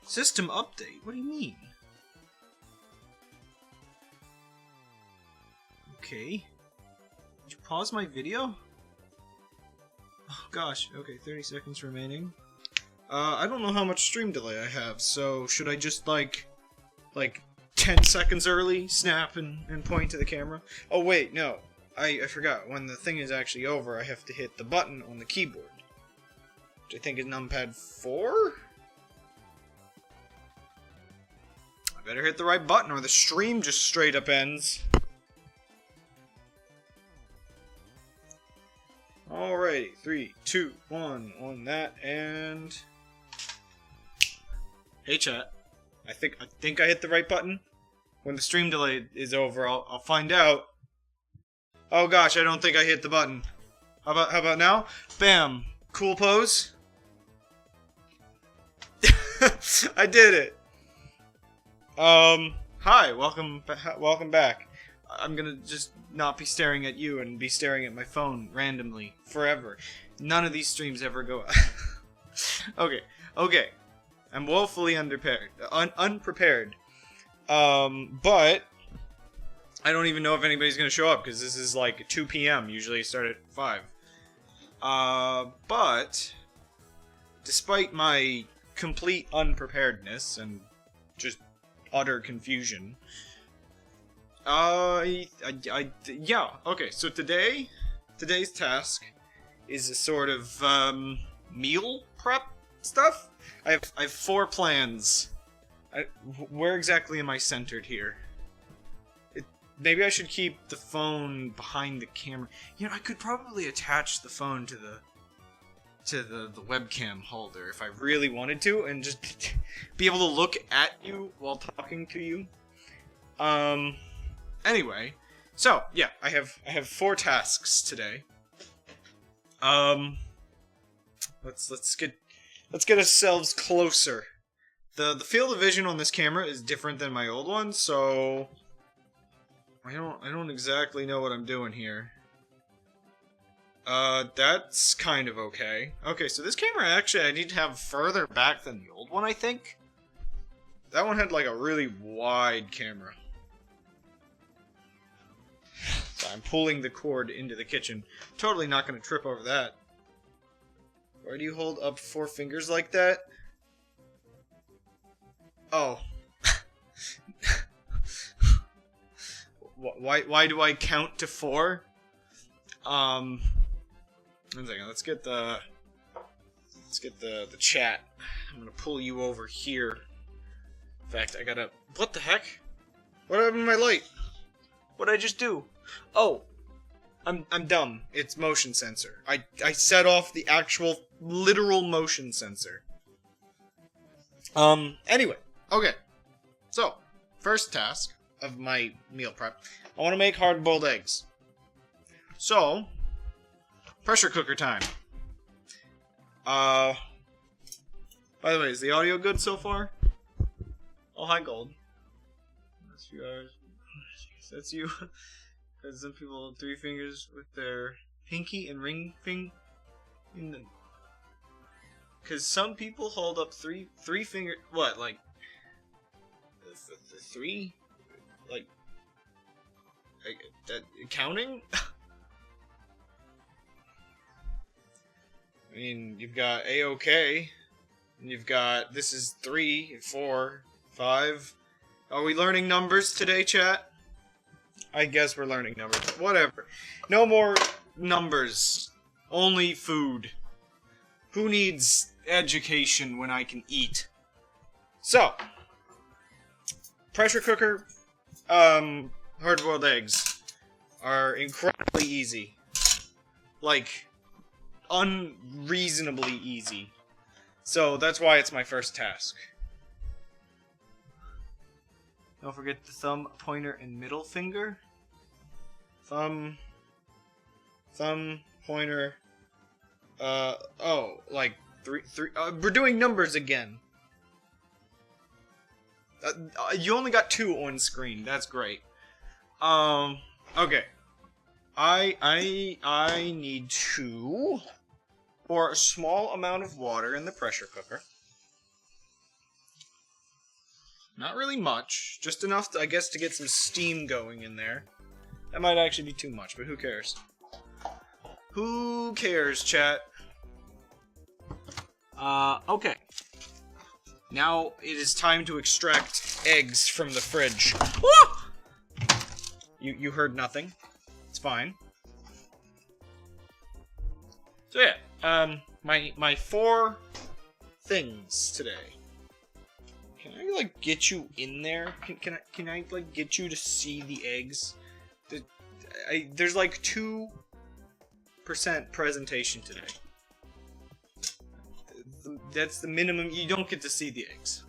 System update? What do you mean? Okay. Did you pause my video? Oh gosh, okay, 30 seconds remaining. I don't know how much stream delay I have, so should I just like 10 seconds early snap and point to the camera? Oh wait, no. I forgot. When the thing is actually over, I have to hit the button on the keyboard. Which I think is numpad 4? I better hit the right button or the stream just straight up ends. Alrighty, 3, 2, 1 on that, and... Hey chat. I think I hit the right button. When the stream delay is over, I'll find out. Oh gosh, I don't think I hit the button. How about now? Bam! Cool pose. I did it. Hi, welcome back. I'm gonna just not be staring at you and be staring at my phone randomly forever. None of these streams ever go. Okay. I'm woefully unprepared. But I don't even know if anybody's gonna show up because this is like 2 p.m. Usually I start at 5. But despite my complete unpreparedness and just utter confusion, yeah. Okay, so today's task is a sort of meal prep stuff. I have 4 plans. Where exactly am I centered here? Maybe I should keep the phone behind the camera. You know, I could probably attach the phone to the webcam holder if I really wanted to, and just be able to look at you while talking to you. Anyway, so yeah, I have 4 tasks today. Let's get ourselves closer. The field of vision on this camera is different than my old one, so I don't exactly know what I'm doing here. That's kind of okay. Okay, so this camera actually I need to have further back than the old one, I think. That one had like a really wide camera. So I'm pulling the cord into the kitchen. Totally not gonna trip over that. Why do you hold up 4 fingers like that? Oh. Why do I count to 4? One second, let's get the chat. I'm gonna pull you over here. In fact, I gotta... What the heck? What happened to my light? What'd I just do? Oh, I'm dumb. It's motion sensor. I set off the actual literal motion sensor. Anyway, okay. So, first task of my meal prep. I want to make hard-boiled eggs. So, pressure cooker time. By the way, is the audio good so far? Oh, hi, Gold. That's a few hours. That's you. Because some people hold 3 fingers with their pinky and ring finger. Because some people hold up three finger. What, like the 3? Like that counting? I mean, you've got A-OK, and you've got this is 3, 4, 5. Are we learning numbers today, chat? I guess we're learning numbers. Whatever. No more numbers. Only food. Who needs education when I can eat? So, pressure cooker, hard-boiled eggs are incredibly easy. Like, unreasonably easy. So, that's why it's my first task. Don't forget the thumb, pointer, and middle finger. Thumb, pointer. Oh, like three. We're doing numbers again. You only got 2 on screen. That's great. Okay. I need to pour a small amount of water in the pressure cooker. Not really much. Just enough, I guess, to get some steam going in there. That might actually be too much, but who cares? Who cares, chat? Okay. Now it is time to extract eggs from the fridge. Woo! You heard nothing. It's fine. So yeah, my 4 things today. Can I like get you in there? Can I like get you to see the eggs? There's like 2% presentation today. That's the minimum. You don't get to see the eggs.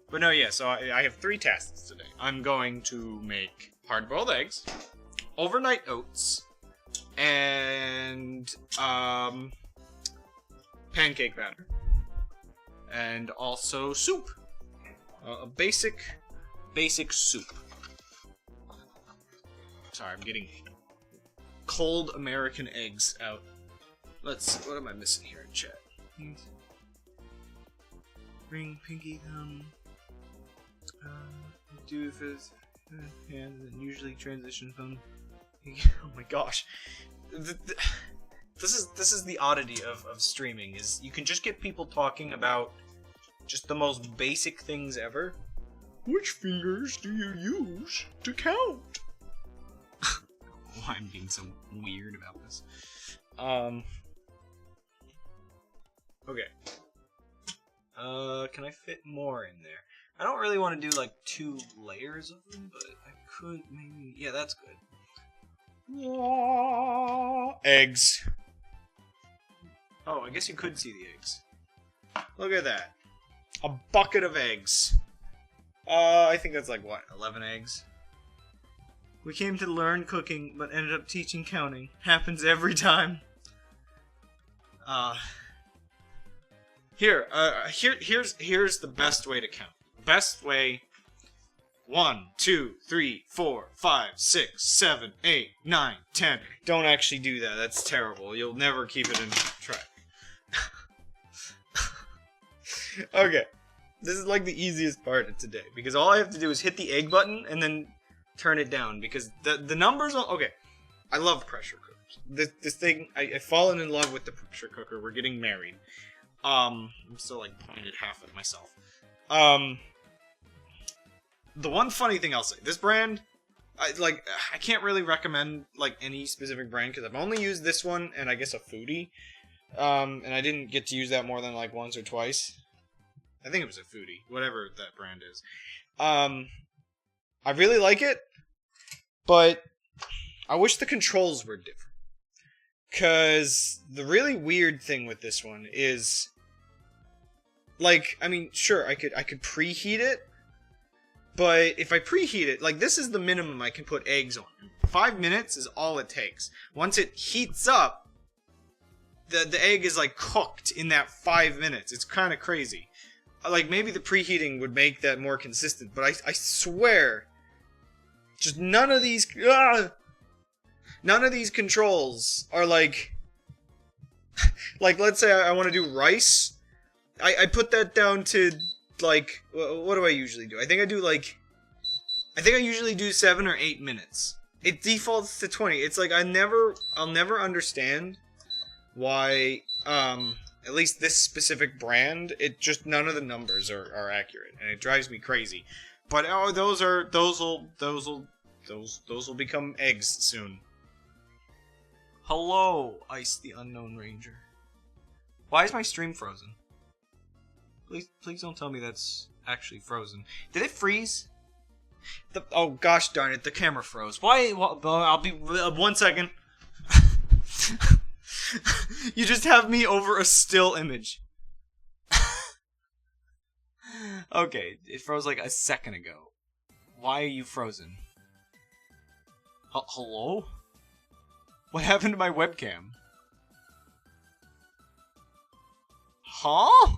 But no, yeah. So I have 3 tasks today. I'm going to make hard-boiled eggs, overnight oats, and pancake batter, and also soup. A basic soup. Sorry, I'm getting cold American eggs out. What am I missing here in chat? Ring pinky thumb. Do this hands and usually transition from. Oh my gosh, this is the oddity of streaming, is you can just get people talking about just the most basic things ever. Which fingers do you use to count? Why I'm being so weird about this. Okay. Can I fit more in there? I don't really want to do like 2 layers of them, but I could maybe. Yeah, that's good. Eggs. Oh, I guess you could see the eggs. Look at that. A bucket of eggs. I think that's like, what, 11 eggs? We came to learn cooking, but ended up teaching counting. Happens every time. Here's the best way to count. Best way. 1, 2, 3, 4, 5, 6, 7, 8, 9, 10. Don't actually do that. That's terrible. You'll never keep it in track. Okay. This is like the easiest part of today, because all I have to do is hit the egg button and then turn it down, because the numbers on. Okay. I love pressure cookers. This thing, I've fallen in love with the pressure cooker. We're getting married. I'm still like pointed half at myself. The one funny thing I'll say, this brand, I can't really recommend like any specific brand, because I've only used this one and I guess a Foodie, and I didn't get to use that more than like once or twice. I think it was a Foodie, whatever that brand is. I really like it, but I wish the controls were different. Cause the really weird thing with this one is, like, I mean, sure, I could preheat it, but if I preheat it, like, this is the minimum I can put eggs on. 5 minutes is all it takes. Once it heats up, the egg is like cooked in that 5 minutes. It's kind of crazy. Like, maybe the preheating would make that more consistent, but I swear, just none of these controls are like let's say I want to do rice. I put that down to, like, what do I usually do? I think I usually do 7 or 8 minutes. It defaults to 20. It's like I'll never understand why, at least this specific brand, none of the numbers are accurate, and it drives me crazy. But those will become eggs soon. Hello, Ice the Unknown Ranger. Why is my stream frozen? Please don't tell me that's actually frozen. Did it freeze? Oh gosh darn it, the camera froze. Why? I'll be 1 second. You just have me over a still image. Okay, it froze like a second ago. Why are you frozen? Hello? What happened to my webcam? Huh?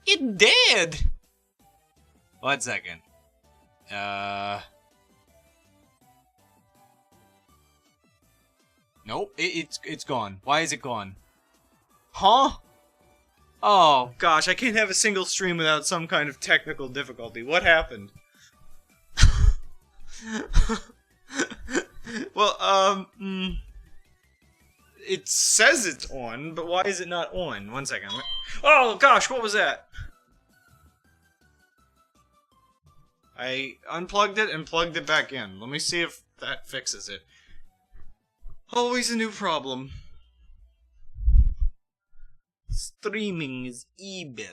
It did! 1 second. Nope, it's gone. Why is it gone? Huh? Oh, gosh, I can't have a single stream without some kind of technical difficulty. What happened? Well, it says it's on, but why is it not on? 1 second. Oh, gosh, what was that? I unplugged it and plugged it back in. Let me see if that fixes it. Always a new problem. Streaming is evil.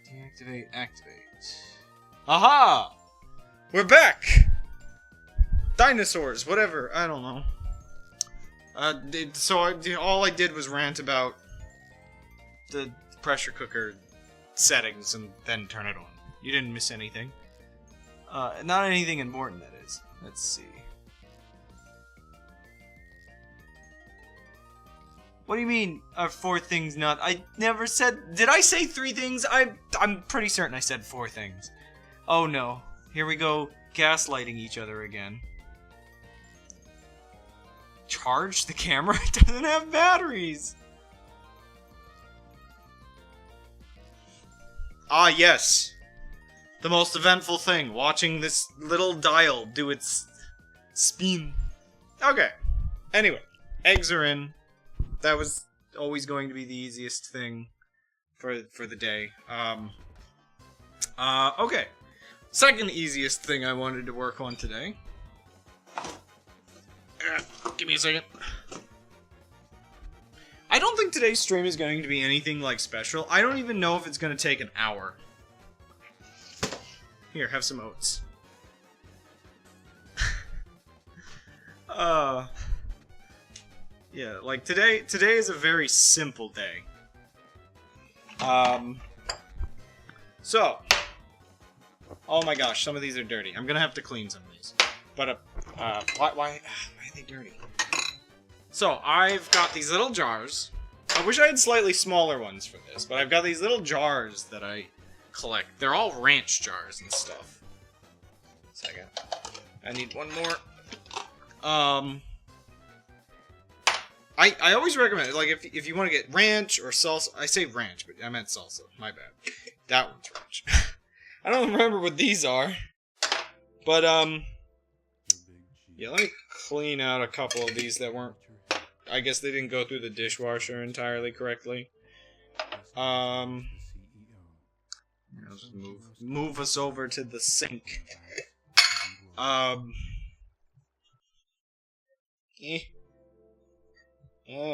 Deactivate, activate. Aha! We're back! Dinosaurs, whatever, I don't know. All I did was rant about the pressure cooker settings and then turn it on. You didn't miss anything. Not anything important, that is. Let's see. What do you mean, 4 things not? I never said... Did I say 3 things? I'm pretty certain I said 4 things. Oh no. Here we go, gaslighting each other again. Charge the camera? It doesn't have batteries! Ah, yes. The most eventful thing, watching this little dial do its spin. Okay. Anyway, eggs are in. That was always going to be the easiest thing for the day. Okay. Second easiest thing I wanted to work on today. Give me a second. I don't think today's stream is going to be anything like special. I don't even know if it's going to take an hour. Here, have some oats. Yeah, like today is a very simple day. So, oh my gosh, some of these are dirty. I'm gonna have to clean some of these. But, why are they dirty? So, I've got these little jars. I wish I had slightly smaller ones for this, but I've got these little jars that I collect. They're all ranch jars and stuff. Second. I need one more. I always recommend it, like, if you want to get ranch or salsa. I say ranch, but I meant salsa. My bad. That one's ranch. I don't remember what these are. But, yeah, let me clean out a couple of these that weren't... I guess they didn't go through the dishwasher entirely correctly. I'll just move us over to the sink. Come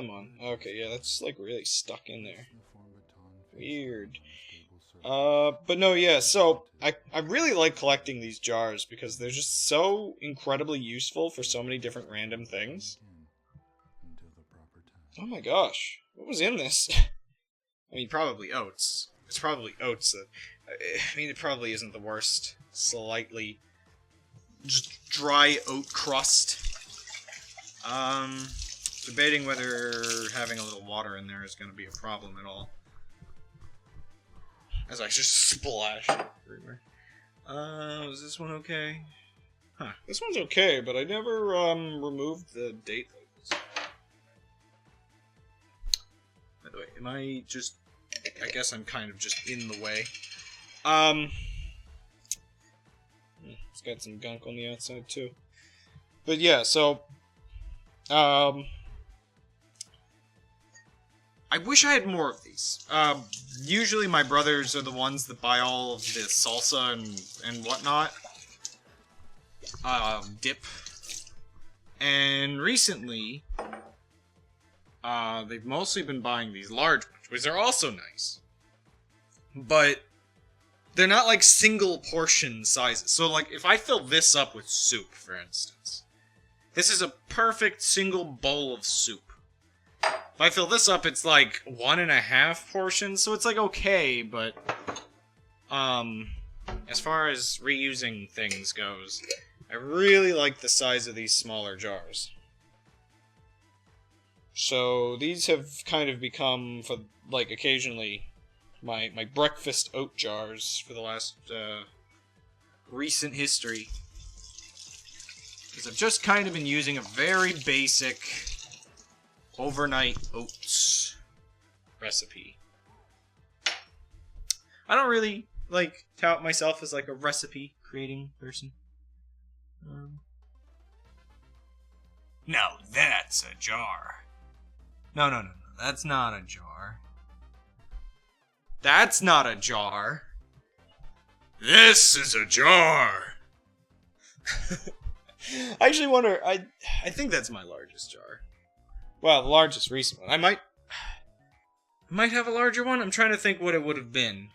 on. Okay, yeah, that's like really stuck in there. Weird. But no, yeah, so I really like collecting these jars because they're just so incredibly useful for so many different random things. Oh my gosh, what was in this? I mean, probably oats. It's probably oats that... I mean, it probably isn't the worst. Slightly... just dry oat crust. Debating whether having a little water in there is going to be a problem at all. As I just splash everywhere. Is this one okay? Huh, this one's okay, but I never, removed the date labels. By the way, am I just... I guess I'm kind of just in the way. It's got some gunk on the outside, too. But yeah, so... I wish I had more of these. Usually my brothers are the ones that buy all of the salsa and whatnot. Dip. And recently, they've mostly been buying these large ones, which are also nice. But they're not like single portion sizes. So like if I fill this up with soup, for instance, this is a perfect single bowl of soup. If I fill this up, it's like 1.5 portions, so it's like okay, but as far as reusing things goes, I really like the size of these smaller jars. So these have kind of become, for like occasionally, my breakfast oat jars for the last recent history. Because I've just kind of been using a very basic overnight oats recipe. I don't really, like, tout myself as, like, a recipe creating person. Now that's a jar. No. That's not a jar. That's not a jar. This is a jar. I actually wonder, I think that's my largest jar. Well, the largest recent one. I might have a larger one. I'm trying to think what it would have been.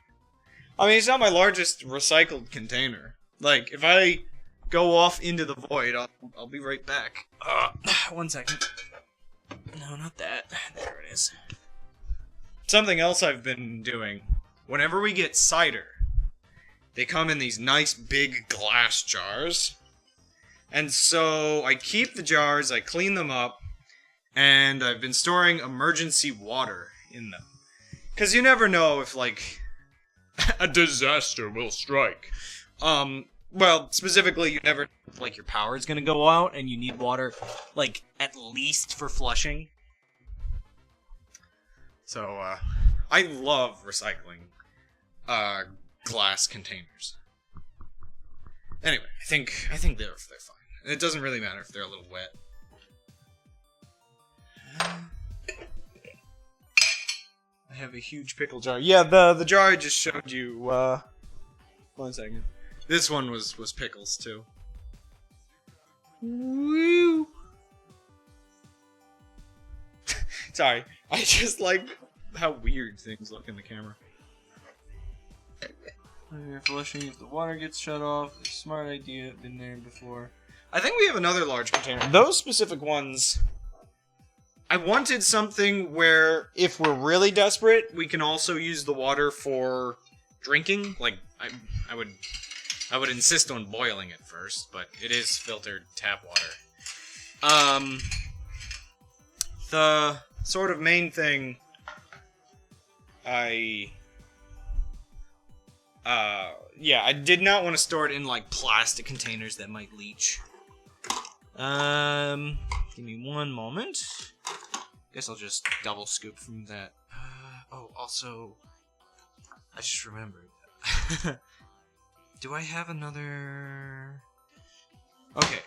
I mean, it's not my largest recycled container. Like, if I go off into the void, I'll be right back. 1 second. No, not that. There it is. Something else I've been doing. Whenever we get cider, they come in these nice big glass jars. And so I keep the jars, I clean them up, and I've been storing emergency water in them. Because you never know if, like, a disaster will strike. Well, specifically, you never, like, your power is gonna go out, and you need water, like, at least for flushing. So, I love recycling, glass containers. Anyway, I think they're fine. It doesn't really matter if they're a little wet. I have a huge pickle jar. Yeah, the jar I just showed you, 1 second. This one was pickles, too. Woo! Sorry, I just like how weird things look in the camera. You're flushing if the water gets shut off. It's a smart idea, been there before. I think we have another large container. Those specific ones, I wanted something where if we're really desperate, we can also use the water for drinking. Like, I would insist on boiling it first, but it is filtered tap water. The sort of main thing I did not want to store it in, like, plastic containers that might leach. Give me 1 moment. Guess I'll just double scoop from that. Also, I just remembered. Do I have another? Okay,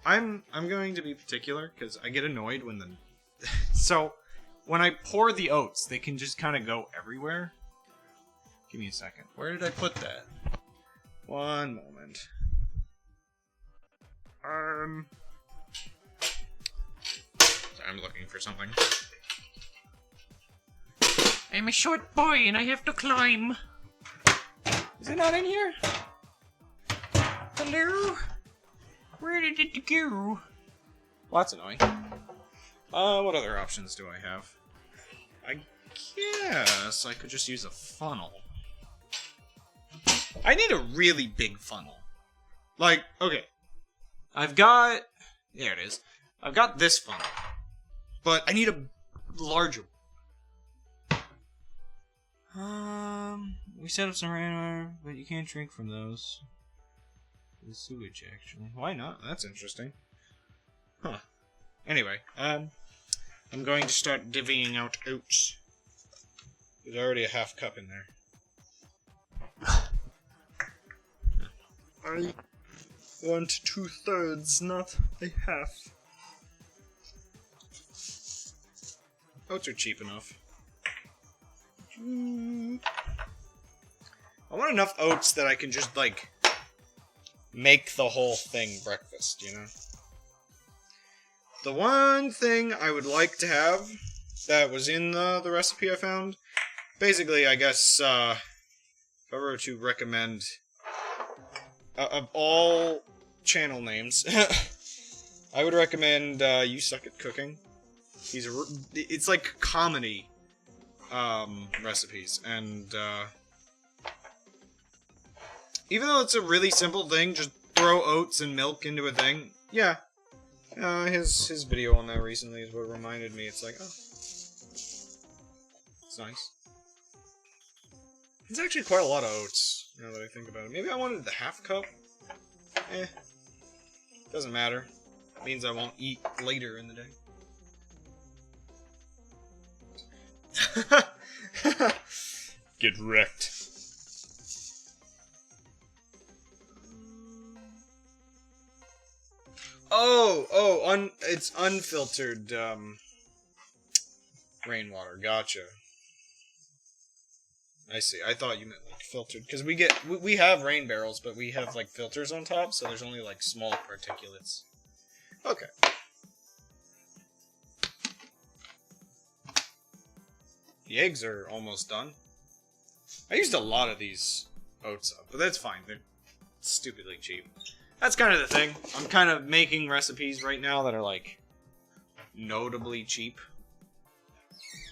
I'm going to be particular because I get annoyed when the so when I pour the oats, they can just kind of go everywhere. Give me a second. Where did I put that? 1 moment. I'm looking for something. I'm a short boy and I have to climb. Is it not in here? Hello? Where did it go? Well, that's annoying. What other options do I have? I guess I could just use a funnel. I need a really big funnel. Like, okay. There it is. I've got this funnel. But I need a larger one. We set up some rainwater, but you can't drink from those. The sewage, actually. Why not? That's interesting. Huh. Anyway, I'm going to start divvying out oats. There's already a half cup in there. I want 2/3, not a half. Oats are cheap enough. I want enough oats that I can just, like, make the whole thing breakfast, you know? The one thing I would like to have that was in the recipe I found, basically, I guess, if I were to recommend, of all channel names, I would recommend You Suck at Cooking. It's like comedy recipes, and even though it's a really simple thing, just throw oats and milk into a thing. Yeah, his video on that recently is what reminded me. It's like, oh, it's nice. It's actually quite a lot of oats, now that I think about it. Maybe I wanted the half cup. Doesn't matter. It means I won't eat later in the day. Get wrecked. It's unfiltered, rainwater. Gotcha. I see. I thought you meant, like, filtered. Because we have rain barrels, but we have, like, filters on top, so there's only, like, small particulates. Okay. The eggs are almost done. I used a lot of these oats up, but that's fine. They're stupidly cheap. That's kind of the thing. I'm kind of making recipes right now that are, like, notably cheap.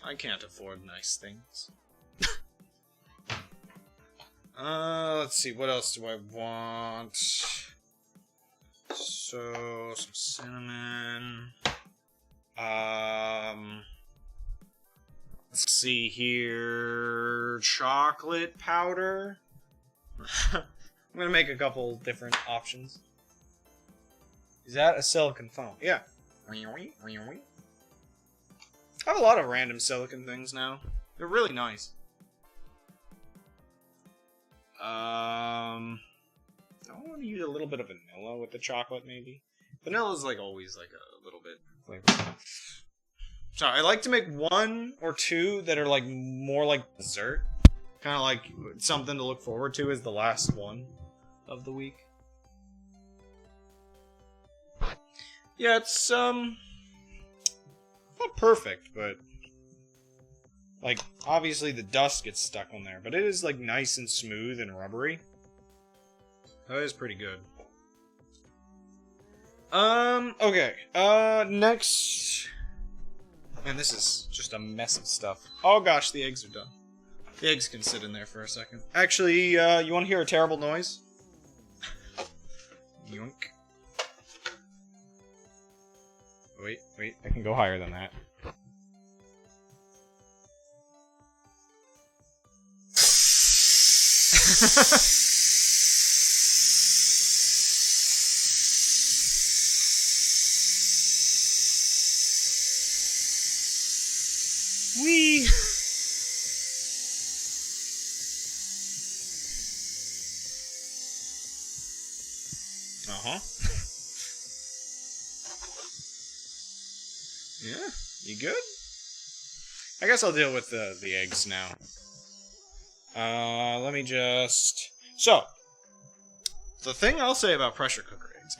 I can't afford nice things. Let's see, what else do I want? So, some cinnamon. Let's see here. Chocolate powder. I'm gonna make a couple different options. Is that a silicone foam? Yeah. I have a lot of random silicone things now. They're really nice. I want to use a little bit of vanilla with the chocolate, maybe. Vanilla's like always like a little bit flavorful. So I like to make one or two that are like more like dessert. Kind of like something to look forward to as the last one of the week. Yeah, it's not perfect, but like obviously the dust gets stuck on there, but it is like nice and smooth and rubbery. That is pretty good. Okay. Next. Man, this is just a mess of stuff. Oh gosh, the eggs are done. The eggs can sit in there for a second. Actually, you want to hear a terrible noise? Yoink. Wait, I can go higher than that. Wee! Uh-huh. Yeah, you good? I guess I'll deal with the eggs now. Let me just... So, the thing I'll say about pressure cooker eggs.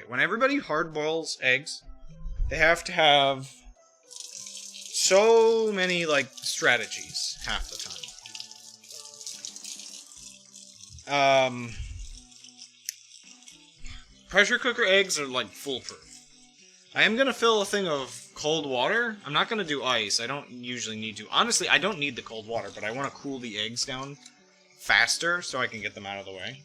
When everybody hard boils eggs, they have to have so many, like, strategies half the time. Pressure cooker eggs are, like, foolproof. I am gonna fill a thing of cold water. I'm not gonna do ice. I don't usually need to. Honestly, I don't need the cold water, but I want to cool the eggs down faster so I can get them out of the way.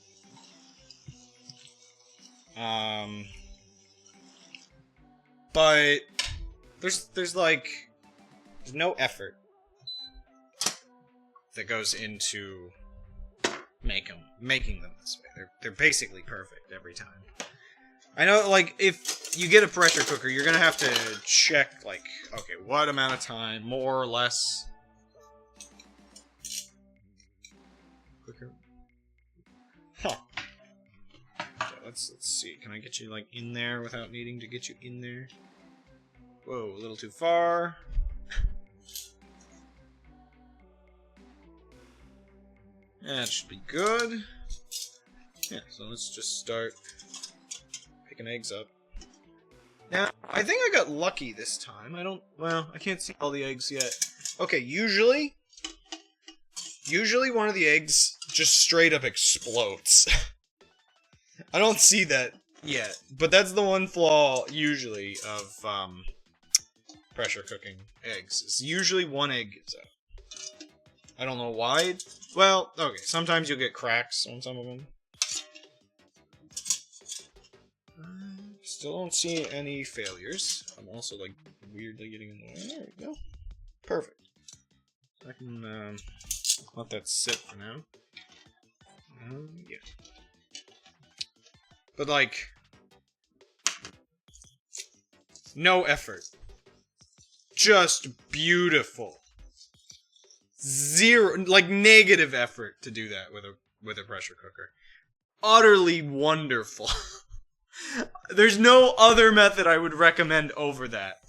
But there's no effort that goes into making them this way. They're basically perfect every time. I know, like, if you get a pressure cooker, you're gonna have to check, like, okay, what amount of time, more or less. Quicker. Huh. Okay, let's see. Can I get you, like, in there without needing to get you in there? Whoa, a little too far. That should be good. Yeah, so let's just start picking eggs up. Now, I think I got lucky this time. I can't see all the eggs yet. Okay, usually one of the eggs just straight up explodes. I don't see that yet, but that's the one flaw, usually, of, pressure cooking eggs. It's usually one egg gives out. I don't know why. Well, okay, sometimes you'll get cracks on some of them. Still don't see any failures. I'm also, like, weirdly getting in the way. There we go. Perfect. I can, let that sit for now. Yeah. But, like, no effort. Just beautiful. Zero, like negative effort to do that with a pressure cooker. Utterly wonderful. There's no other method I would recommend over that.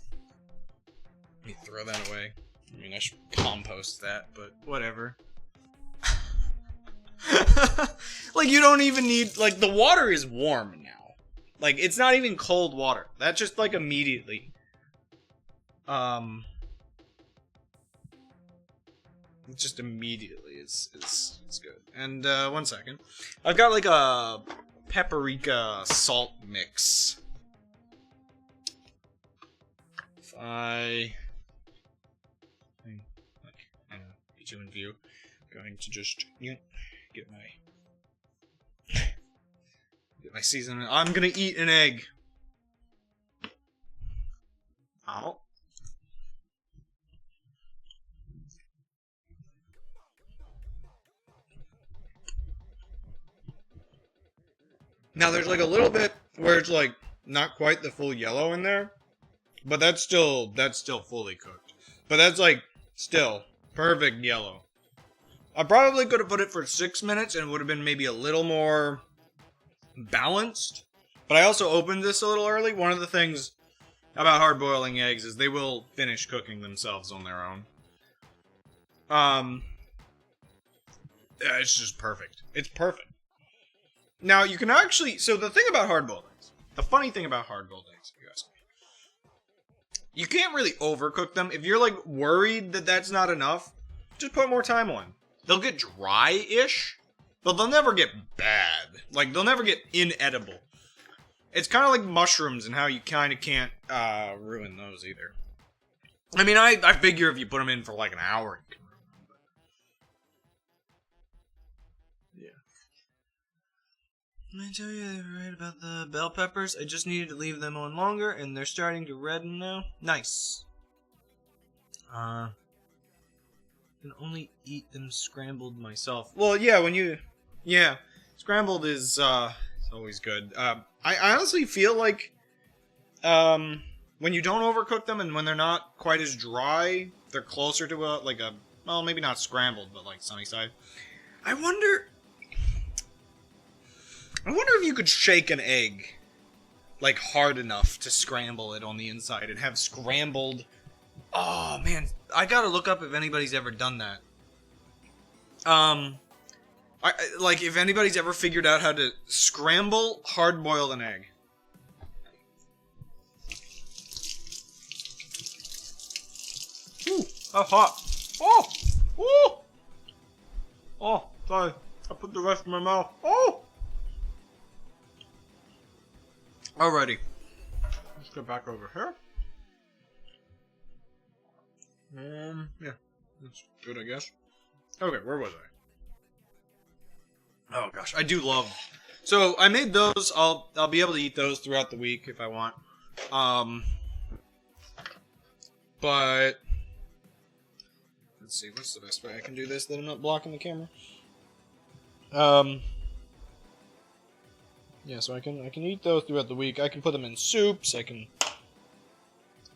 Let me throw that away. I mean, I should compost that, but whatever. Like, you don't even need, like, the water is warm now. Like, it's not even cold water. That just, like, immediately. Just immediately is good. And, 1 second. I've got, like, a paprika salt mix. If I get you in view, I'm going to just get my seasoning. I'm gonna eat an egg. Ow. Now there's like a little bit where it's like not quite the full yellow in there, but that's still fully cooked. But that's like still perfect yellow. I probably could have put it for 6 minutes and it would have been maybe a little more balanced. But I also opened this a little early. One of the things about hard boiling eggs is they will finish cooking themselves on their own. Yeah, it's just perfect. It's perfect. Now, you can actually... So, the thing about hard-boiled eggs... The funny thing about hard-boiled eggs, if you ask me... You can't really overcook them. If you're, like, worried that that's not enough, just put more time on. They'll get dry-ish, but they'll never get bad. Like, they'll never get inedible. It's kind of like mushrooms and how you kind of can't ruin those either. I mean, I figure if you put them in for, like, an hour, you can ruin them. But... yeah. I tell you, they were right about the bell peppers. I just needed to leave them on longer, and they're starting to redden now. Nice. I can only eat them scrambled myself. Well, yeah, when you... Yeah, scrambled is always good. I honestly feel like when you don't overcook them and when they're not quite as dry, they're closer to a well, maybe not scrambled, but like sunny side. I wonder if you could shake an egg like hard enough to scramble it on the inside and have scrambled. Oh man, I gotta look up if anybody's ever done that. Like if anybody's ever figured out how to scramble hard-boiled an egg. Ooh, that's hot. Oh, oh, oh. Sorry, I put the rest in my mouth. Oh. Alrighty, let's go back over here. Yeah, that's good, I guess. Okay, where was I? Oh gosh, I do love. So I made those. I'll be able to eat those throughout the week if I want. But let's see, what's the best way I can do this that I'm not blocking the camera? Yeah, so I can eat those throughout the week. I can put them in soups. I can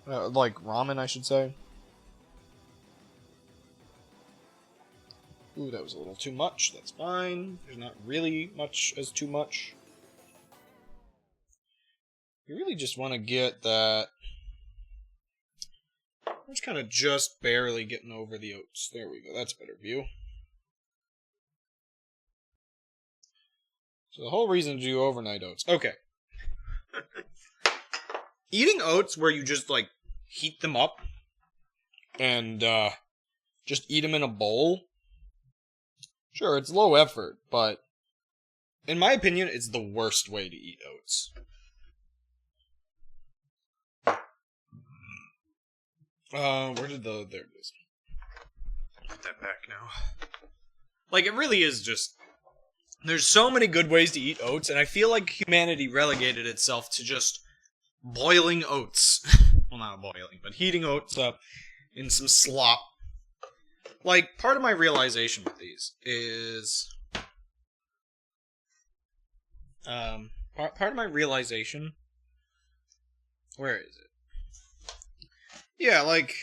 like ramen, I should say. Ooh, that was a little too much. That's fine. There's not really much as too much. You really just want to get that. I'm just kind of just barely getting over the oats. There we go. That's a better view. So the whole reason to do overnight oats. Okay. Eating oats where you just, like, heat them up and just eat them in a bowl. Sure, it's low effort, but in my opinion, it's the worst way to eat oats. Where did there it is. Put that back now. Like, it really is just... There's so many good ways to eat oats, and I feel like humanity relegated itself to just boiling oats. Well, not boiling, but heating oats up in some slop. Like, part of my realization with these is... part of my realization... Where is it? Yeah, like...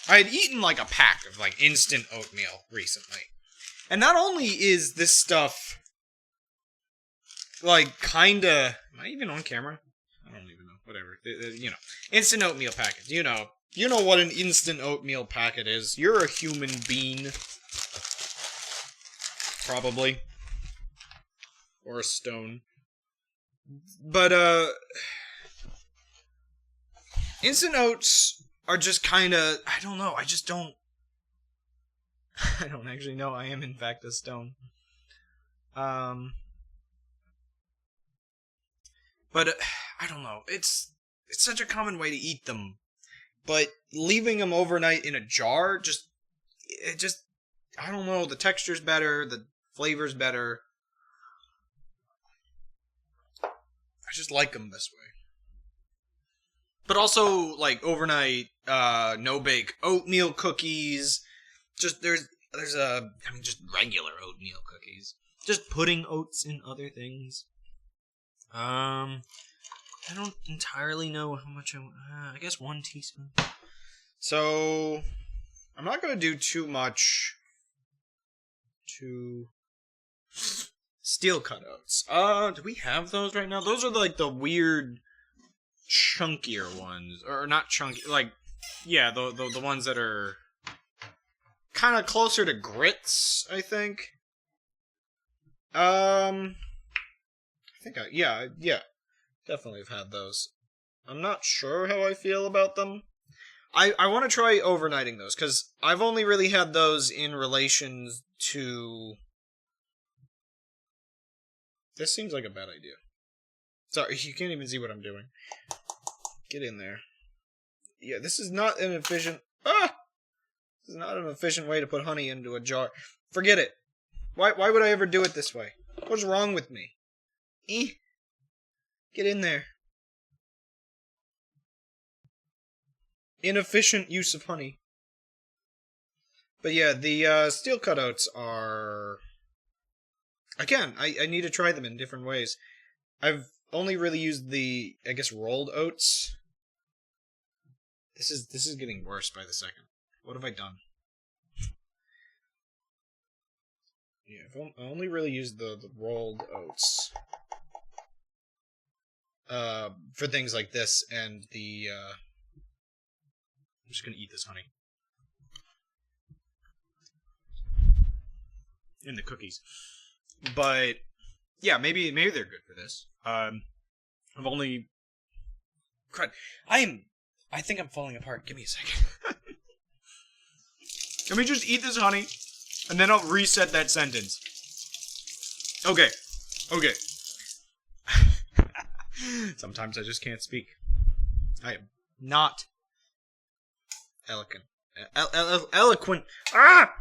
I had eaten like a pack of like instant oatmeal recently. And not only is this stuff like kinda... Am I even on camera? I don't even know. Whatever. You know. Instant oatmeal packets. You know. You know what an instant oatmeal packet is. You're a human being. Probably. Or a stone. But, instant oats are just kinda... I don't know. I just don't... I don't actually know. I am, in fact, a stone. But, I don't know. It's such a common way to eat them. But leaving them overnight in a jar, I don't know, the texture's better, the flavor's better. I just like them this way. But also, like, overnight, no-bake oatmeal cookies. Just, there's just regular oatmeal cookies. Just putting oats in other things. I don't entirely know how much I guess 1 teaspoon. So, I'm not going to do too much to steel cut oats. Do we have those right now? Those are like the weird chunkier ones. Or not chunky, like, yeah, the ones that are kind of closer to grits, I think. Yeah, definitely have had those. I'm not sure how I feel about them. I want to try overnighting those, because I've only really had those in relation to... This seems like a bad idea. Sorry, you can't even see what I'm doing. Get in there. Yeah, this is not an efficient... This is not an efficient way to put honey into a jar. Forget it. Why would I ever do it this way? What's wrong with me? Get in there. Inefficient use of honey. But yeah, the steel cutouts are... Again, I need to try them in different ways. I've only really used the, I guess, rolled oats. This is getting worse by the second. What have I done? Yeah, I've only really used the rolled oats. For things like this and the, I'm just gonna eat this honey. And the cookies. But, yeah, maybe they're good for this. I've only... Crud. I think I'm falling apart. Give me a second. Let me just eat this honey, and then I'll reset that sentence. Okay. Sometimes I just can't speak. I am not eloquent. Eloquent. Ah!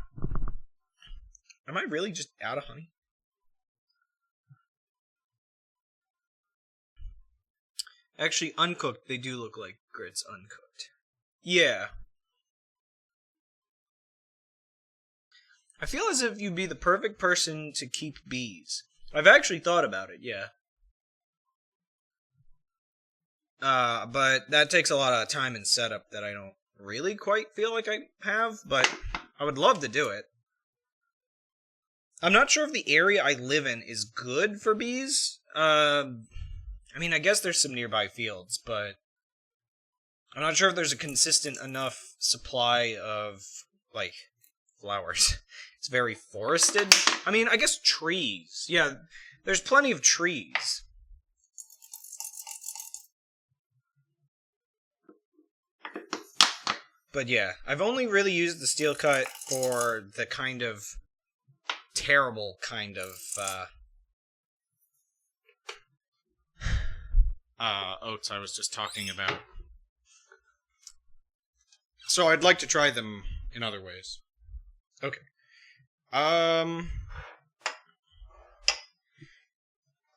Am I really just out of honey? Actually, uncooked, they do look like grits uncooked. Yeah. I feel as if you'd be the perfect person to keep bees. I've actually thought about it, yeah. But that takes a lot of time and setup that I don't really quite feel like I have, but I would love to do it. I'm not sure if the area I live in is good for bees. I mean, I guess there's some nearby fields, but I'm not sure if there's a consistent enough supply of, like, flowers. It's very forested. I mean, I guess trees. Yeah, there's plenty of trees. But yeah, I've only really used the steel cut for the kind of terrible kind of, oats I was just talking about. So I'd like to try them in other ways. Okay.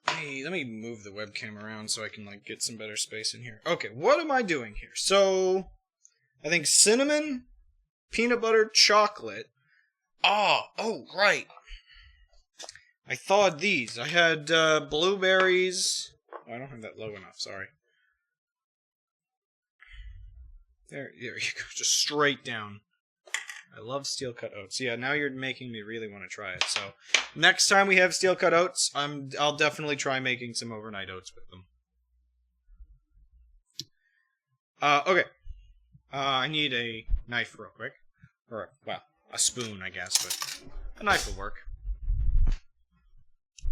Hey, let me move the webcam around so I can, like, get some better space in here. Okay, what am I doing here? So, I think cinnamon, peanut butter, chocolate. Oh, right. I thawed these. I had, blueberries. Oh, I don't have that low enough, sorry. There you go. Just straight down. I love steel cut oats. Yeah, now you're making me really want to try it. So next time we have steel cut oats, I'll definitely try making some overnight oats with them. Okay. I need a knife real quick. Or, well, a spoon, I guess, but a knife will work.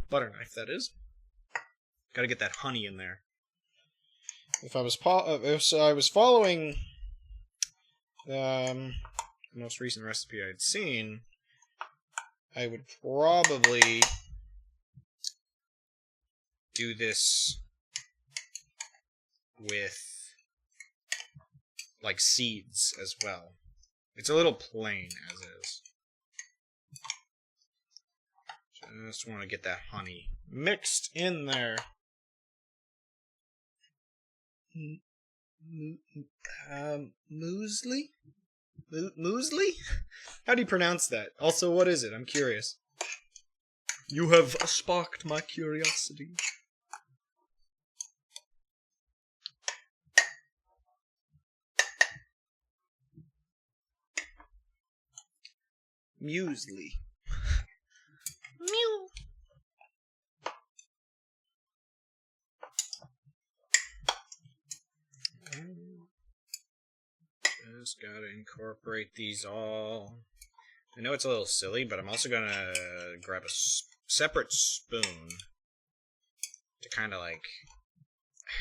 Butter knife, that is. Gotta get that honey in there. If I was following the most recent recipe I'd seen, I would probably do this with like seeds as well. It's a little plain as is. Just want to get that honey mixed in there. Muesli? Muesli? How do you pronounce that? Also, what is it? I'm curious. You have sparked my curiosity. Muesli. Mew. Just gotta incorporate these all. I know it's a little silly, but I'm also gonna grab a separate spoon to kind of like.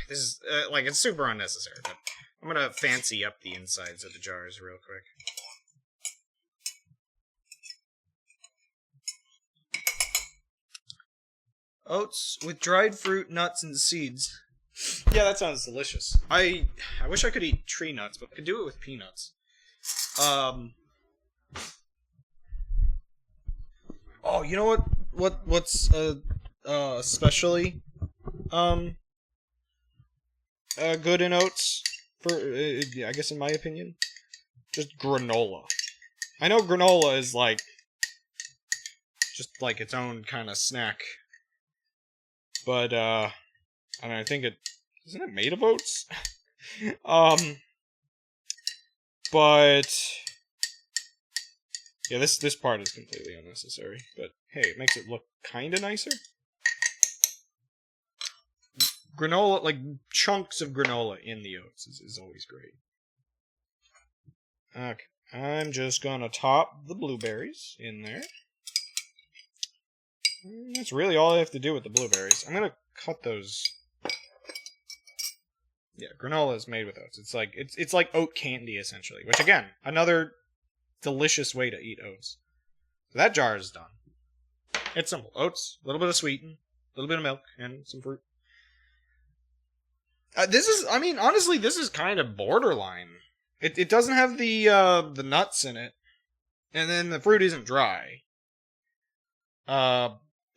This is like it's super unnecessary, but I'm gonna fancy up the insides of the jars real quick. Oats with dried fruit, nuts, and seeds. Yeah, that sounds delicious. I wish I could eat tree nuts, but I could do it with peanuts. Oh, you know what's especially good in oats for I guess in my opinion, just granola. I know granola is like just like its own kind of snack, but and I think isn't it made of oats? But yeah, this part is completely unnecessary. But hey, it makes it look kind of nicer. Granola, like chunks of granola in the oats is always great. Okay, I'm just gonna top the blueberries in there. That's really all I have to do with the blueberries. I'm gonna cut those. Yeah, granola is made with oats. It's like oat candy essentially, which again, another delicious way to eat oats. So that jar is done. It's simple. Oats, a little bit of sweeten, a little bit of milk, and some fruit. Honestly, this is kind of borderline. It doesn't have the nuts in it, and then the fruit isn't dry.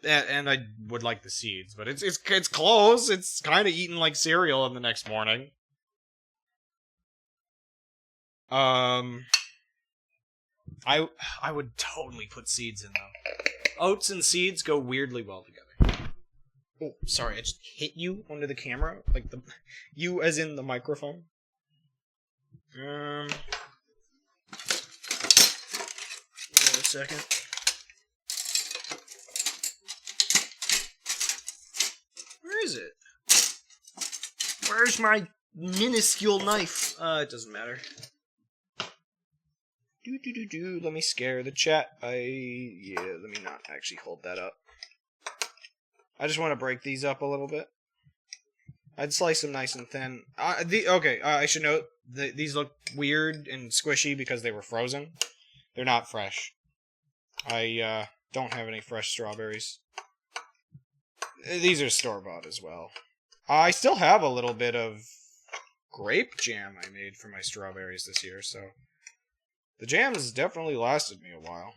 And I would like the seeds, but it's close. It's kind of eaten like cereal in the next morning. I would totally put seeds in though. Oats and seeds go weirdly well together. Oh, sorry, I just hit you under the camera, like you as in the microphone. Wait a second. Where is it? Where's my minuscule knife? It doesn't matter. Let me scare the chat. Let me not actually hold that up. I just want to break these up a little bit. I'd slice them nice and thin. I should note that these look weird and squishy because they were frozen. They're not fresh. I don't have any fresh strawberries. These are store-bought as well. I still have a little bit of grape jam I made for my strawberries this year, so the jam has definitely lasted me a while.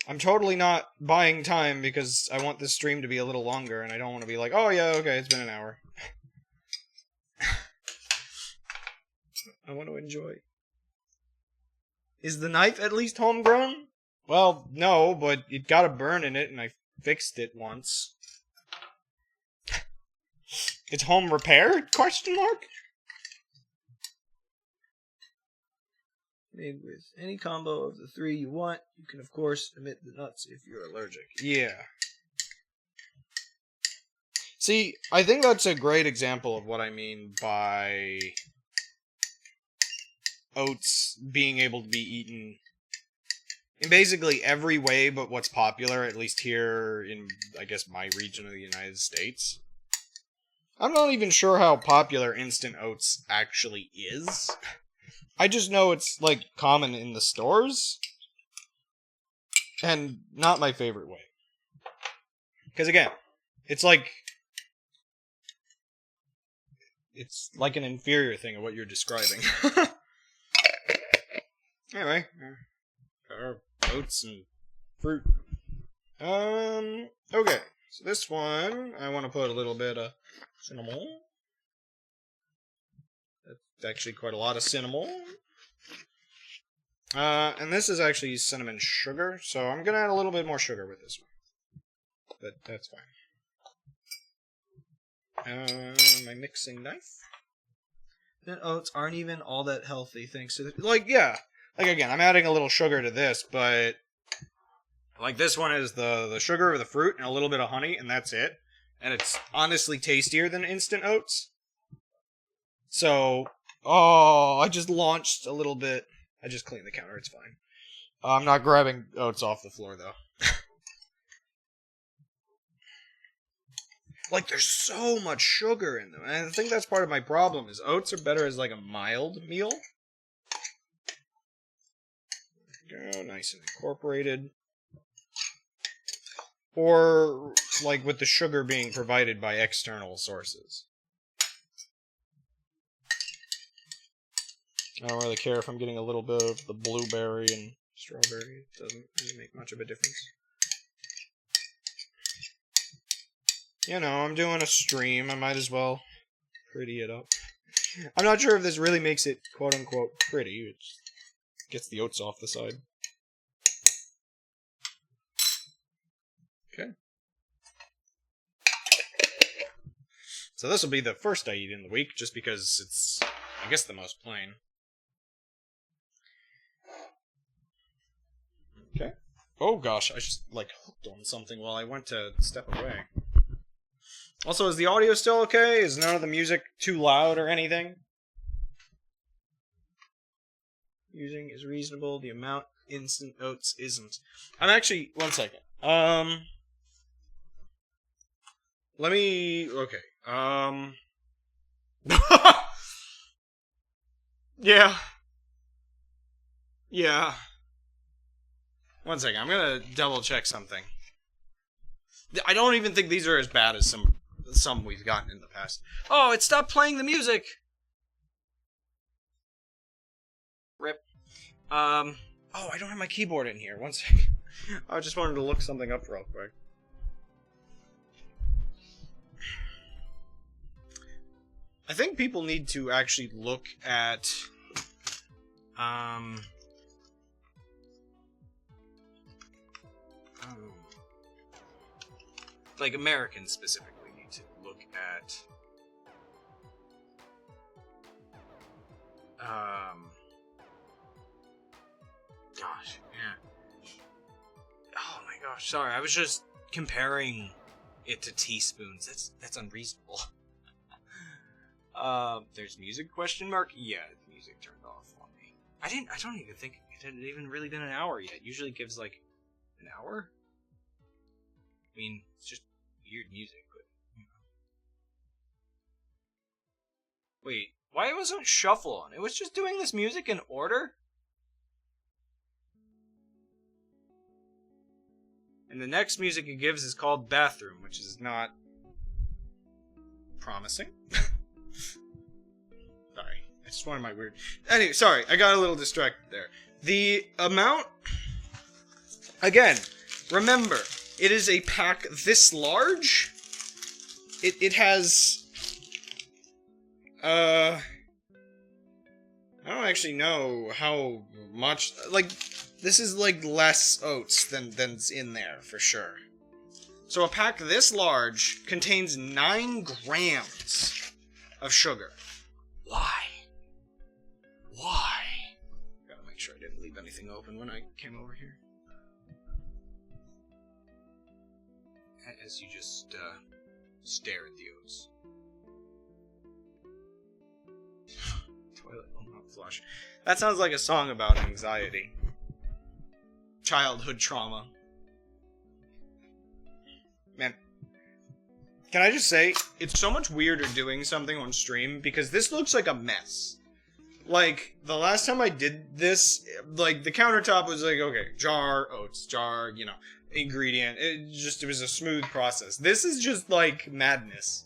I'm totally not buying time because I want this stream to be a little longer and I don't want to be like, oh yeah, okay, it's been an hour. I want to enjoy. Is the knife at least homegrown? Well, no, but it got a burn in it and I fixed it once. It's home repaired? Question mark? Made with any combo of the 3 you want. You can, of course, omit the nuts if you're allergic. Yeah. See, I think that's a great example of what I mean by oats being able to be eaten in basically every way but what's popular, at least here in, I guess, my region of the United States. I'm not even sure how popular instant oats actually is. I just know it's, like, common in the stores. And not my favorite way. Because, again, it's like an inferior thing of what you're describing. Anyway. Oats and fruit. Okay. So this one, I want to put a little bit of cinnamon. That's actually quite a lot of cinnamon. And this is actually cinnamon sugar, so I'm gonna add a little bit more sugar with this one. But that's fine. My mixing knife. Then oats aren't even all that healthy, thanks to the... Like, yeah. Like, again, I'm adding a little sugar to this, but... Like, this one is the sugar of the fruit and a little bit of honey, and that's it. And it's honestly tastier than instant oats. So... Oh, I just launched a little bit. I just cleaned the counter, it's fine. I'm not grabbing oats off the floor, though. Like, there's so much sugar in them. And I think that's part of my problem, is oats are better as, like, a mild meal. There we go, nice and incorporated. Or, like, with the sugar being provided by external sources. I don't really care if I'm getting a little bit of the blueberry and strawberry. It doesn't really make much of a difference. You know, I'm doing a stream. I might as well pretty it up. I'm not sure if this really makes it quote-unquote pretty. It just gets the oats off the side. Okay. So this will be the first I eat in the week, just because it's, I guess, the most plain. Okay. Oh gosh, I just, like, hooked on something while I went to step away. Also, is the audio still okay? Is none of the music too loud or anything? Using is reasonable. The amount instant oats isn't. I'm actually... One second. Let me... Okay. Yeah. Yeah. One second. I'm gonna double check something. I don't even think these are as bad as some we've gotten in the past. Oh, it stopped playing the music! Rip. Oh, I don't have my keyboard in here. One second. I just wanted to look something up real quick. I think people need to actually look at... like, Americans specifically need to look at... Gosh, yeah. Oh my gosh, sorry, I was just comparing it to teaspoons. That's unreasonable. There's music, question mark? Yeah, the music turned off on me. I don't even think it had even really been an hour yet. Usually it gives, like, an hour? I mean, it's just weird music, but, you know. Wait, why wasn't shuffle on? It was just doing this music in order? And the next music it gives is called Bathroom, which is not promising. Sorry, it's just one of my weird... Anyway, sorry, I got a little distracted there. The amount... Again, remember, it is a pack this large. It has... I don't actually know how much... Like, this is, like, less oats than's in there, for sure. So a pack this large contains 9 grams of sugar. Why? Why? Gotta make sure anything open when I came over here. As you just stare at the oats. Toilet will not flush. That sounds like a song about anxiety. Childhood trauma. Man. Can I just say, it's so much weirder doing something on stream because this looks like a mess. Like, the last time I did this, like, the countertop was like, okay, jar, oats, jar, you know, ingredient. It was a smooth process. This is just, like, madness.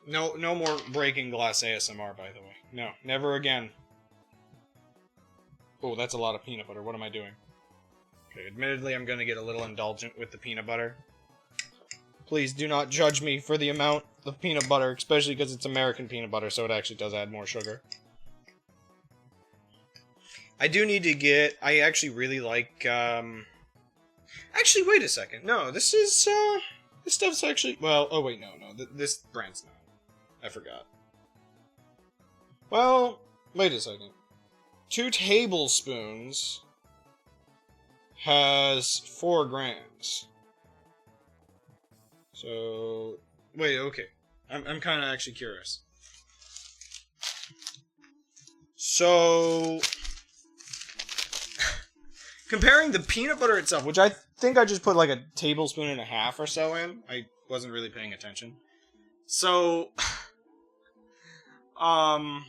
No more breaking glass ASMR, by the way. No, never again. Oh, that's a lot of peanut butter. What am I doing? Okay, admittedly, I'm gonna get a little indulgent with the peanut butter. Please do not judge me for the amount of peanut butter, especially because it's American peanut butter, so it actually does add more sugar. I do need to get... I actually really like, Actually, wait a second. No, this is, this stuff's actually... Well, oh wait, no. This brand's not. I forgot. Well, wait a second. 2 tablespoons has 4 grams. So, wait, okay. I'm kind of actually curious. So, comparing the peanut butter itself, which I think I just put like a tablespoon and a half or so in. I wasn't really paying attention. So, 1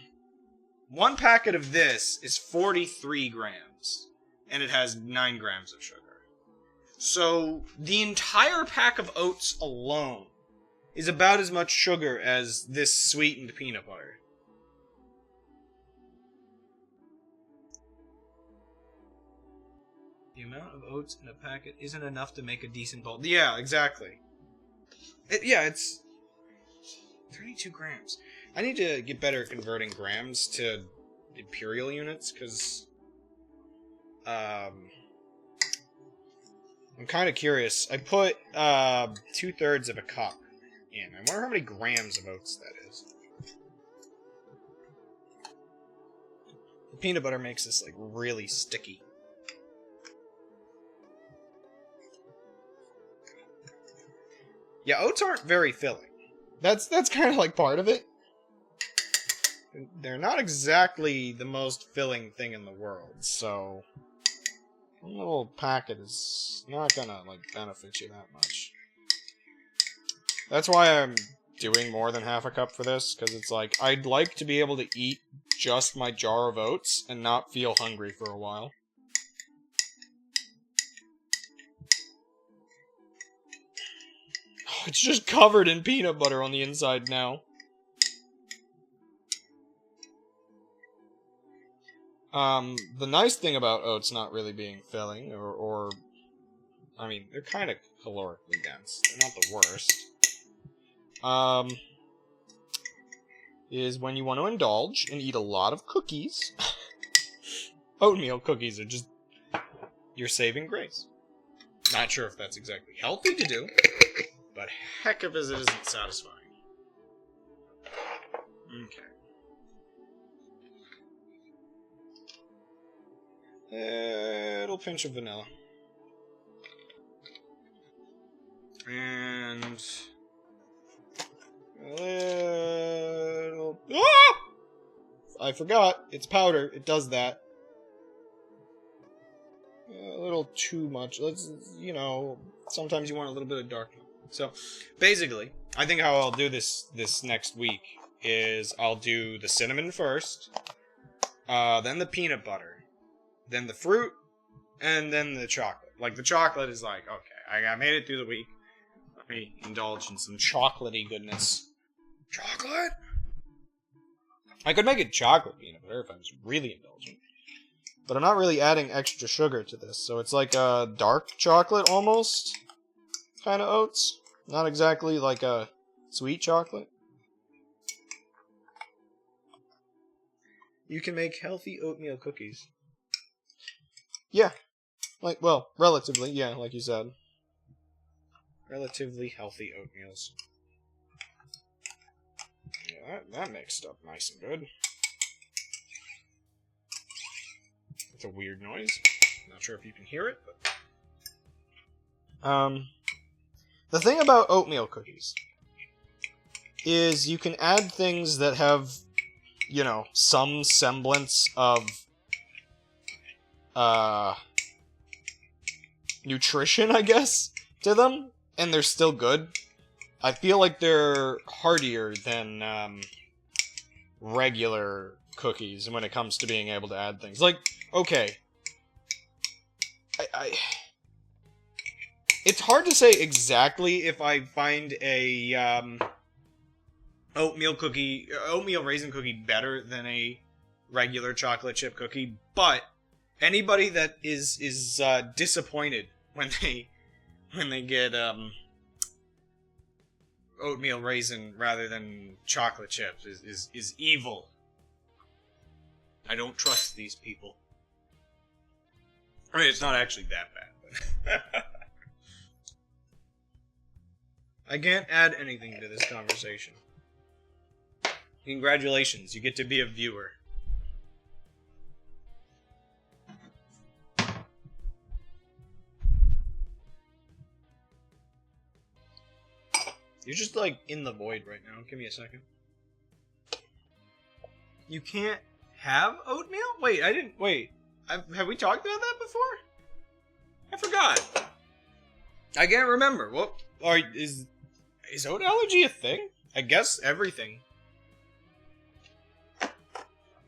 packet of this is 43 grams, and it has 9 grams of sugar. So, the entire pack of oats alone is about as much sugar as this sweetened peanut butter. The amount of oats in a packet isn't enough to make a decent bowl. Yeah, exactly. It's 32 grams. I need to get better at converting grams to imperial units, because I'm kind of curious. I put 2/3 of a cup in. I wonder how many grams of oats that is. The peanut butter makes this like really sticky. Yeah, oats aren't very filling. That's kind of like part of it. They're not exactly the most filling thing in the world, so a little packet is not gonna like benefit you that much. That's why I'm doing more than half a cup for this, because it's like I'd like to be able to eat just my jar of oats and not feel hungry for a while. It's just covered in peanut butter on the inside now. The nice thing about oats not really being filling, or I mean, they're kind of calorically dense. They're not the worst. Is when you want to indulge and eat a lot of cookies. Oatmeal cookies are just your saving grace. Not sure if that's exactly healthy to do, but heck of as it isn't satisfying. Okay. Little pinch of vanilla. And a little... Ah! I forgot. It's powder. It does that. A little too much. Let's, you know, sometimes you want a little bit of darkness. So, basically, I think how I'll do this next week is I'll do the cinnamon first, then the peanut butter, then the fruit, and then the chocolate. Like, the chocolate is like, okay, I made it through the week. Let me indulge in some chocolatey goodness. Chocolate? I could make it chocolate peanut butter if I was really indulgent. But I'm not really adding extra sugar to this, so it's like a dark chocolate almost kind of oats. Not exactly like a sweet chocolate. You can make healthy oatmeal cookies. Yeah. Like, well, relatively, yeah, like you said. relatively healthy oatmeals. Yeah, that mixed up nice and good. It's a weird noise. Not sure if you can hear it, but... The thing about oatmeal cookies is you can add things that have, you know, some semblance of, nutrition, I guess, to them, and they're still good. I feel like they're heartier than, regular cookies when it comes to being able to add things. Like, okay. It's hard to say exactly if I find a, oatmeal raisin cookie better than a regular chocolate chip cookie, but anybody that is disappointed when they get, oatmeal raisin rather than chocolate chips is evil. I don't trust these people. I mean, it's not actually that bad, but... I can't add anything to this conversation. Congratulations, you get to be a viewer. You're just, like, in the void right now. Give me a second. You can't have oatmeal? Wait, I didn't... Wait. Have we talked about that before? I forgot. I can't remember. What... Is oat allergy a thing? I guess everything.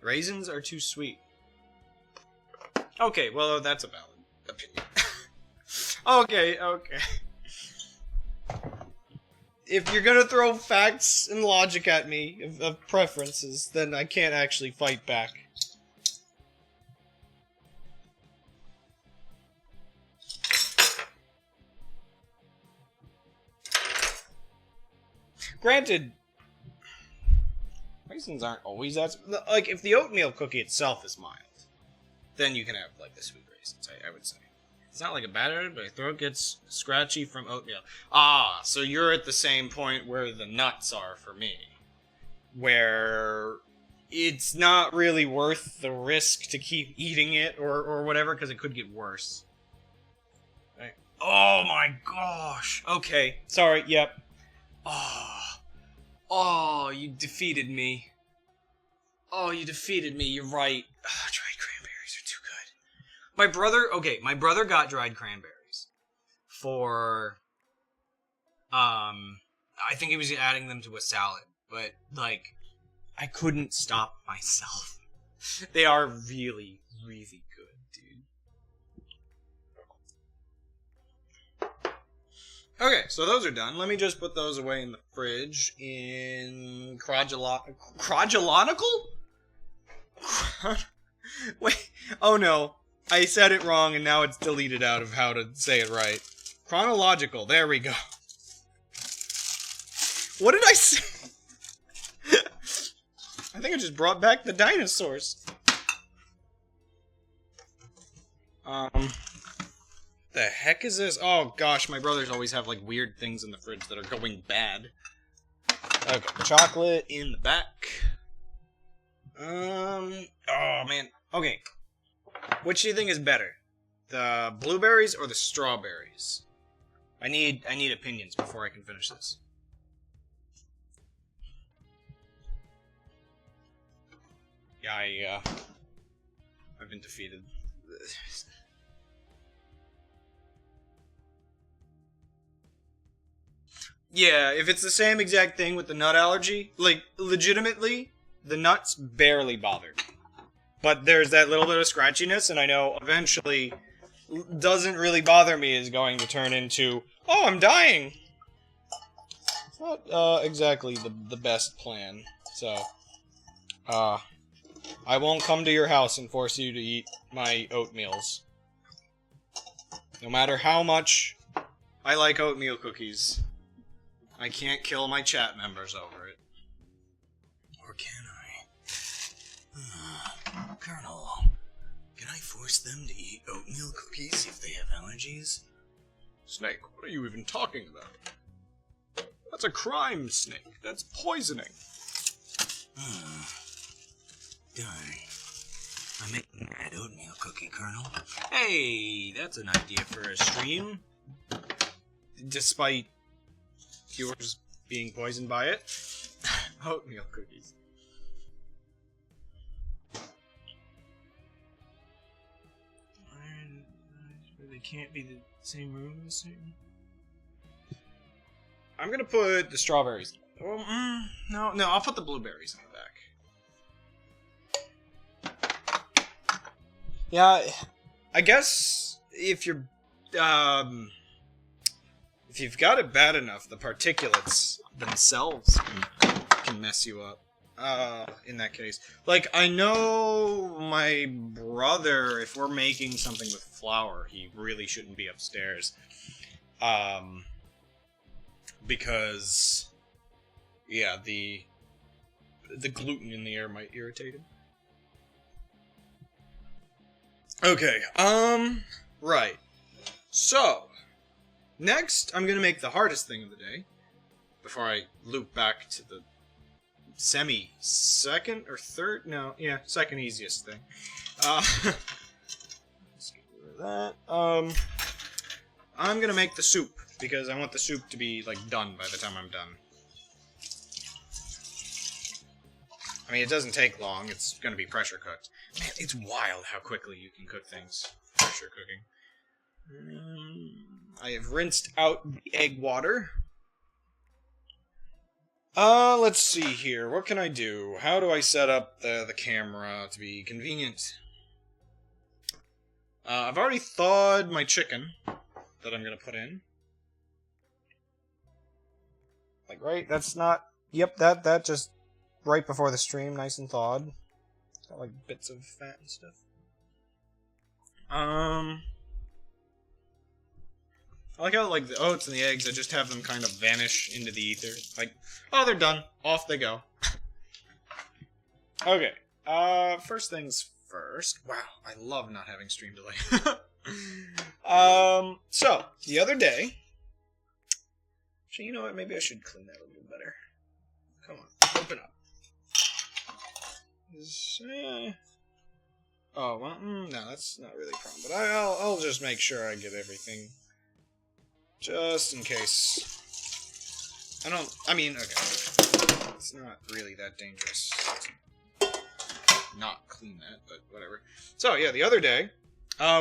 Raisins are too sweet. Okay, well, that's a valid opinion. Okay. If you're gonna throw facts and logic at me of preferences, then I can't actually fight back. Granted, raisins aren't always that... Like, if the oatmeal cookie itself is mild, then you can have, like, the sweet raisins, I would say. It's not like a bad idea, but my throat gets scratchy from oatmeal. Ah, so you're at the same point where the nuts are for me. Where it's not really worth the risk to keep eating it or whatever, because it could get worse. Right. Oh my gosh! Okay, sorry, yep. Oh, you defeated me. Oh, you defeated me, you're right. Dried cranberries are too good. My brother got dried cranberries for, I think he was adding them to a salad, but, like, I couldn't stop myself. They are really, really good, dude. Okay, so those are done. Let me just put those away in the fridge in Crogolonical? Wait, oh no. I said it wrong and now it's deleted out of how to say it right. Chronological, there we go. What did I say? I think I just brought back the dinosaurs. The heck is this? Oh gosh, my brothers always have like weird things in the fridge that are going bad. Okay, chocolate in the back. Oh man. Okay. Which do you think is better? The blueberries or the strawberries? I need opinions before I can finish this. Yeah, I've been defeated. Yeah, if it's the same exact thing with the nut allergy, like, legitimately, the nuts barely bothered me. But there's that little bit of scratchiness, and I know eventually doesn't really bother me is going to turn into, oh, I'm dying! It's not exactly the best plan, so, I won't come to your house and force you to eat my oatmeals. No matter how much I like oatmeal cookies, I can't kill my chat members over it. Or can I? Colonel, can I force them to eat oatmeal cookies if they have allergies? Snake, what are you even talking about? That's a crime, Snake. That's poisoning. Darn. I'm making that oatmeal cookie, Colonel. Hey, that's an idea for a stream. Despite viewers being poisoned by it. Oatmeal cookies. They can't be the same room as soon. I'm gonna put the strawberries. Oh, no, I'll put the blueberries in the back. Yeah, I guess if you're, if you've got it bad enough, the particulates themselves can mess you up. In that case. Like, I know my brother, if we're making something with flour, he really shouldn't be upstairs. Because, yeah, the gluten in the air might irritate him. Okay, right. So, next, I'm gonna make the hardest thing of the day, before I loop back to the second or third? No, yeah, second easiest thing. Let's get rid of that. I'm gonna make the soup, because I want the soup to be, like, done by the time I'm done. I mean, it doesn't take long, it's gonna be pressure cooked. Man, it's wild how quickly you can cook things. Pressure cooking. I have rinsed out the egg water. Let's see here. What can I do? How do I set up the camera to be convenient? I've already thawed my chicken that I'm gonna put in. Like, right? That's not... Yep, that just right before the stream, nice and thawed. Got, like, bits of fat and stuff. I like how, like, the oats and the eggs, I just have them kind of vanish into the ether. Like, oh, they're done. Off they go. Okay. First things first. Wow, I love not having stream delay. So, the other day... Actually, you know what? Maybe I should clean that a little better. Come on, open up. Oh, well, no, that's not really a problem. But I'll just make sure I get everything... Just in case. I mean, okay. It's not really that dangerous to not clean that, but whatever. So, yeah, the other day,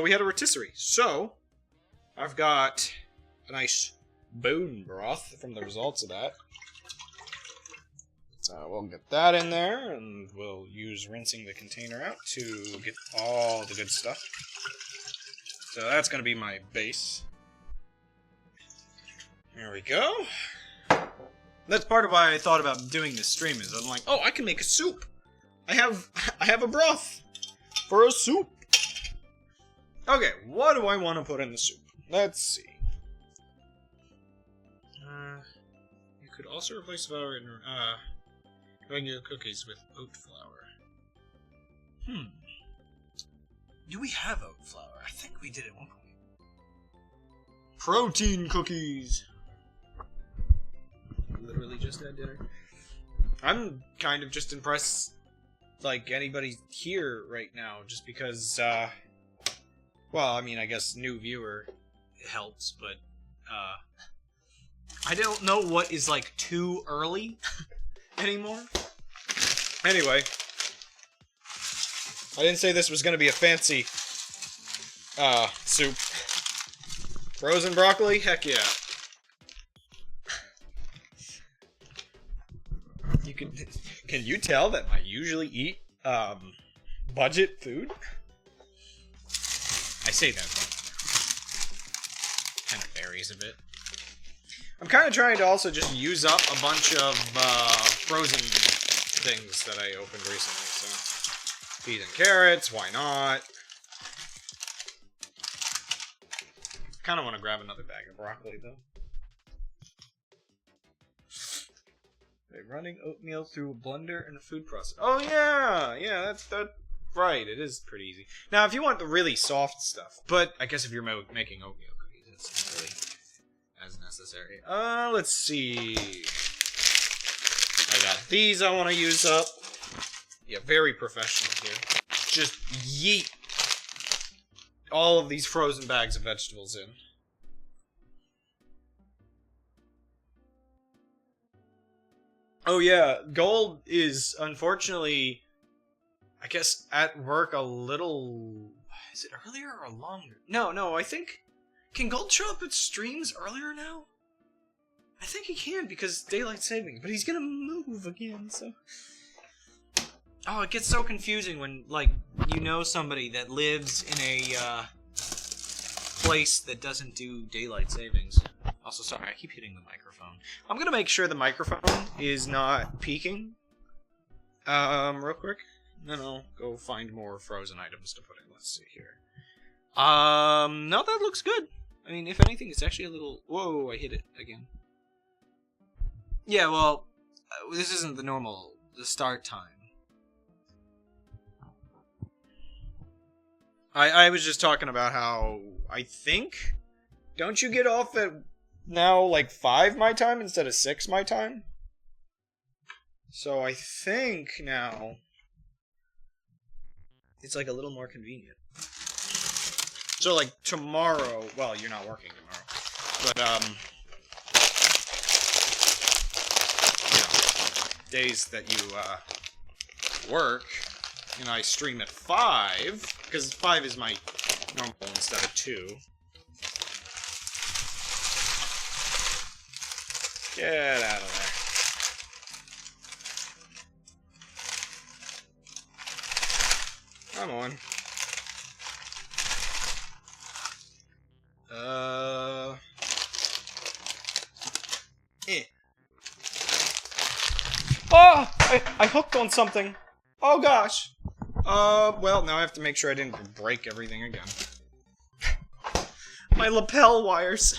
we had a rotisserie. So, I've got a nice bone broth from the results of that. So, we'll get that in there, and we'll use rinsing the container out to get all the good stuff. So, that's going to be my base. There we go. That's part of why I thought about doing this stream, is I'm like, oh, I can make a soup. I have a broth for a soup. Okay, what do I want to put in the soup? Let's see. You could also replace flour in regular cookies with oat flour. Do we have oat flour? I think we did at one point. Protein cookies. Literally just had dinner. I'm kind of just impressed, like, anybody here right now, just because, well, I mean, I guess new viewer helps, but, I don't know what is, like, too early anymore. Anyway, I didn't say this was gonna be a fancy, soup. Frozen broccoli? Heck yeah. Can you tell that I usually eat, budget food? I say that, but kind of varies a bit. I'm kind of trying to also just use up a bunch of, frozen things that I opened recently, so... Peas and carrots, why not? Kind of want to grab another bag of broccoli, though. Running oatmeal through a blender and a food processor. Oh yeah, that's right. It is pretty easy. Now, if you want the really soft stuff, but I guess if you're making oatmeal cookies, it's not really as necessary. Let's see. I got these I want to use up. Yeah, very professional here. Just yeet all of these frozen bags of vegetables in. Oh yeah, gold is unfortunately, I guess, at work a little... Is it earlier or longer? No, I think... Can gold show up at streams earlier now? I think he can because daylight savings, but he's gonna move again, so... Oh, it gets so confusing when, like, you know somebody that lives in a, place that doesn't do daylight savings. Also, sorry, I keep hitting the microphone. I'm gonna make sure the microphone is not peaking. Real quick. Then I'll go find more frozen items to put in. Let's see here. No, that looks good. I mean, if anything, it's actually a little... Whoa, I hit it again. Yeah, well, this isn't the start time. I was just talking about how, I think, don't you get off at now, like, 5 my time instead of 6 my time? So I think now, it's, like, a little more convenient. So, like, tomorrow, well, you're not working tomorrow, but, you know, days that you, work, and I stream at 5, because 5 is my normal instead of 2. Get out of there. Come on. Oh! I hooked on something. Oh gosh. Well, now I have to make sure I didn't break everything again. My lapel wires.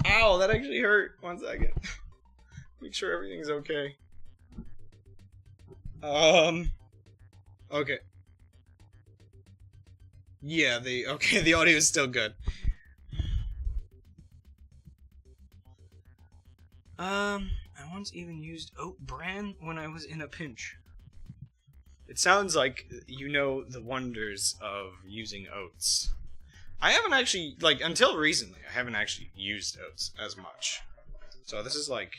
Ow, that actually hurt. 1 second. Make sure everything's okay. Okay. Yeah, the audio is still good. I once even used oat bran when I was in a pinch. It sounds like you know the wonders of using oats. I haven't actually, like, until recently, I haven't actually used oats as much. So this is, like,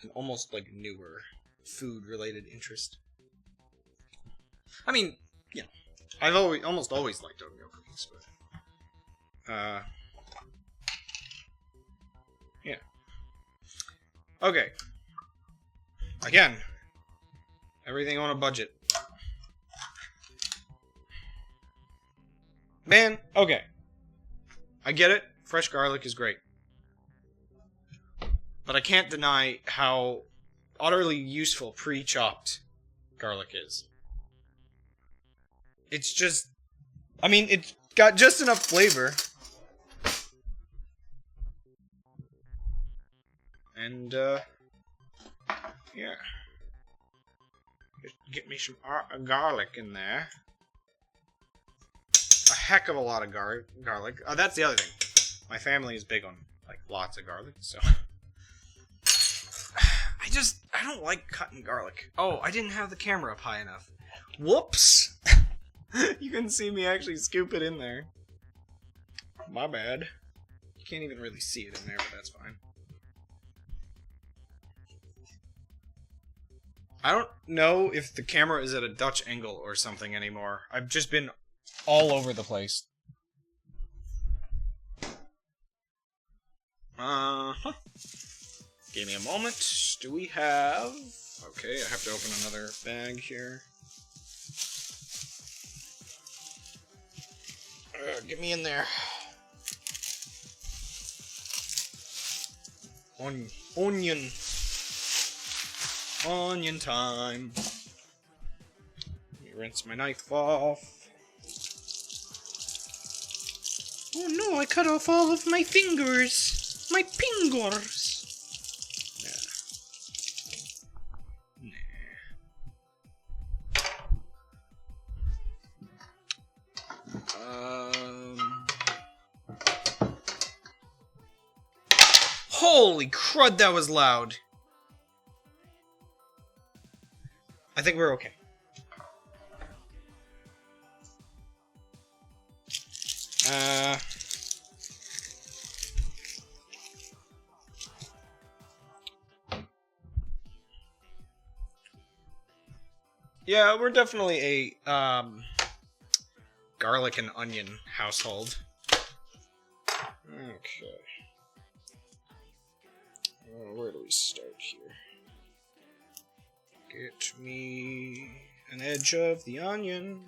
an almost, like, newer food-related interest. I mean, you know, I've almost always liked oatmeal cookies, but... yeah. Okay. Again, everything on a budget. Man, okay. I get it. Fresh garlic is great. But I can't deny how utterly useful pre-chopped garlic is. It's just... I mean, it's got just enough flavor. And, yeah. Just get me some garlic in there. A heck of a lot of garlic. That's the other thing. My family is big on, like, lots of garlic, so... I don't like cutting garlic. Oh, I didn't have the camera up high enough. Whoops! You can see me actually scoop it in there. My bad. You can't even really see it in there, but that's fine. I don't know if the camera is at a Dutch angle or something anymore. I've just been all over the place. Give me a moment. Do we have... Okay, I have to open another bag here. Get me in there. Onion. Onion time. Let me rinse my knife off. Oh no, I cut off all of my fingers. My pingors. Holy crud, that was loud. I think we're okay. Yeah, we're definitely a, garlic and onion household. Okay. Where do we start here? Get me an edge of the onion.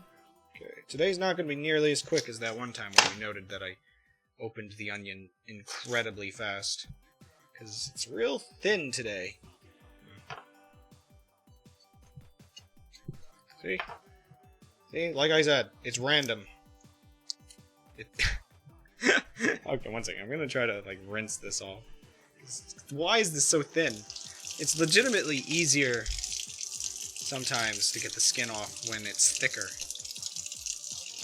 Okay, today's not going to be nearly as quick as that one time when we noted that I opened the onion incredibly fast. Because it's real thin today. See? See? Like I said, it's random. Okay, one second. I'm going to try to, like, rinse this off. Why is this so thin? It's legitimately easier sometimes to get the skin off when it's thicker.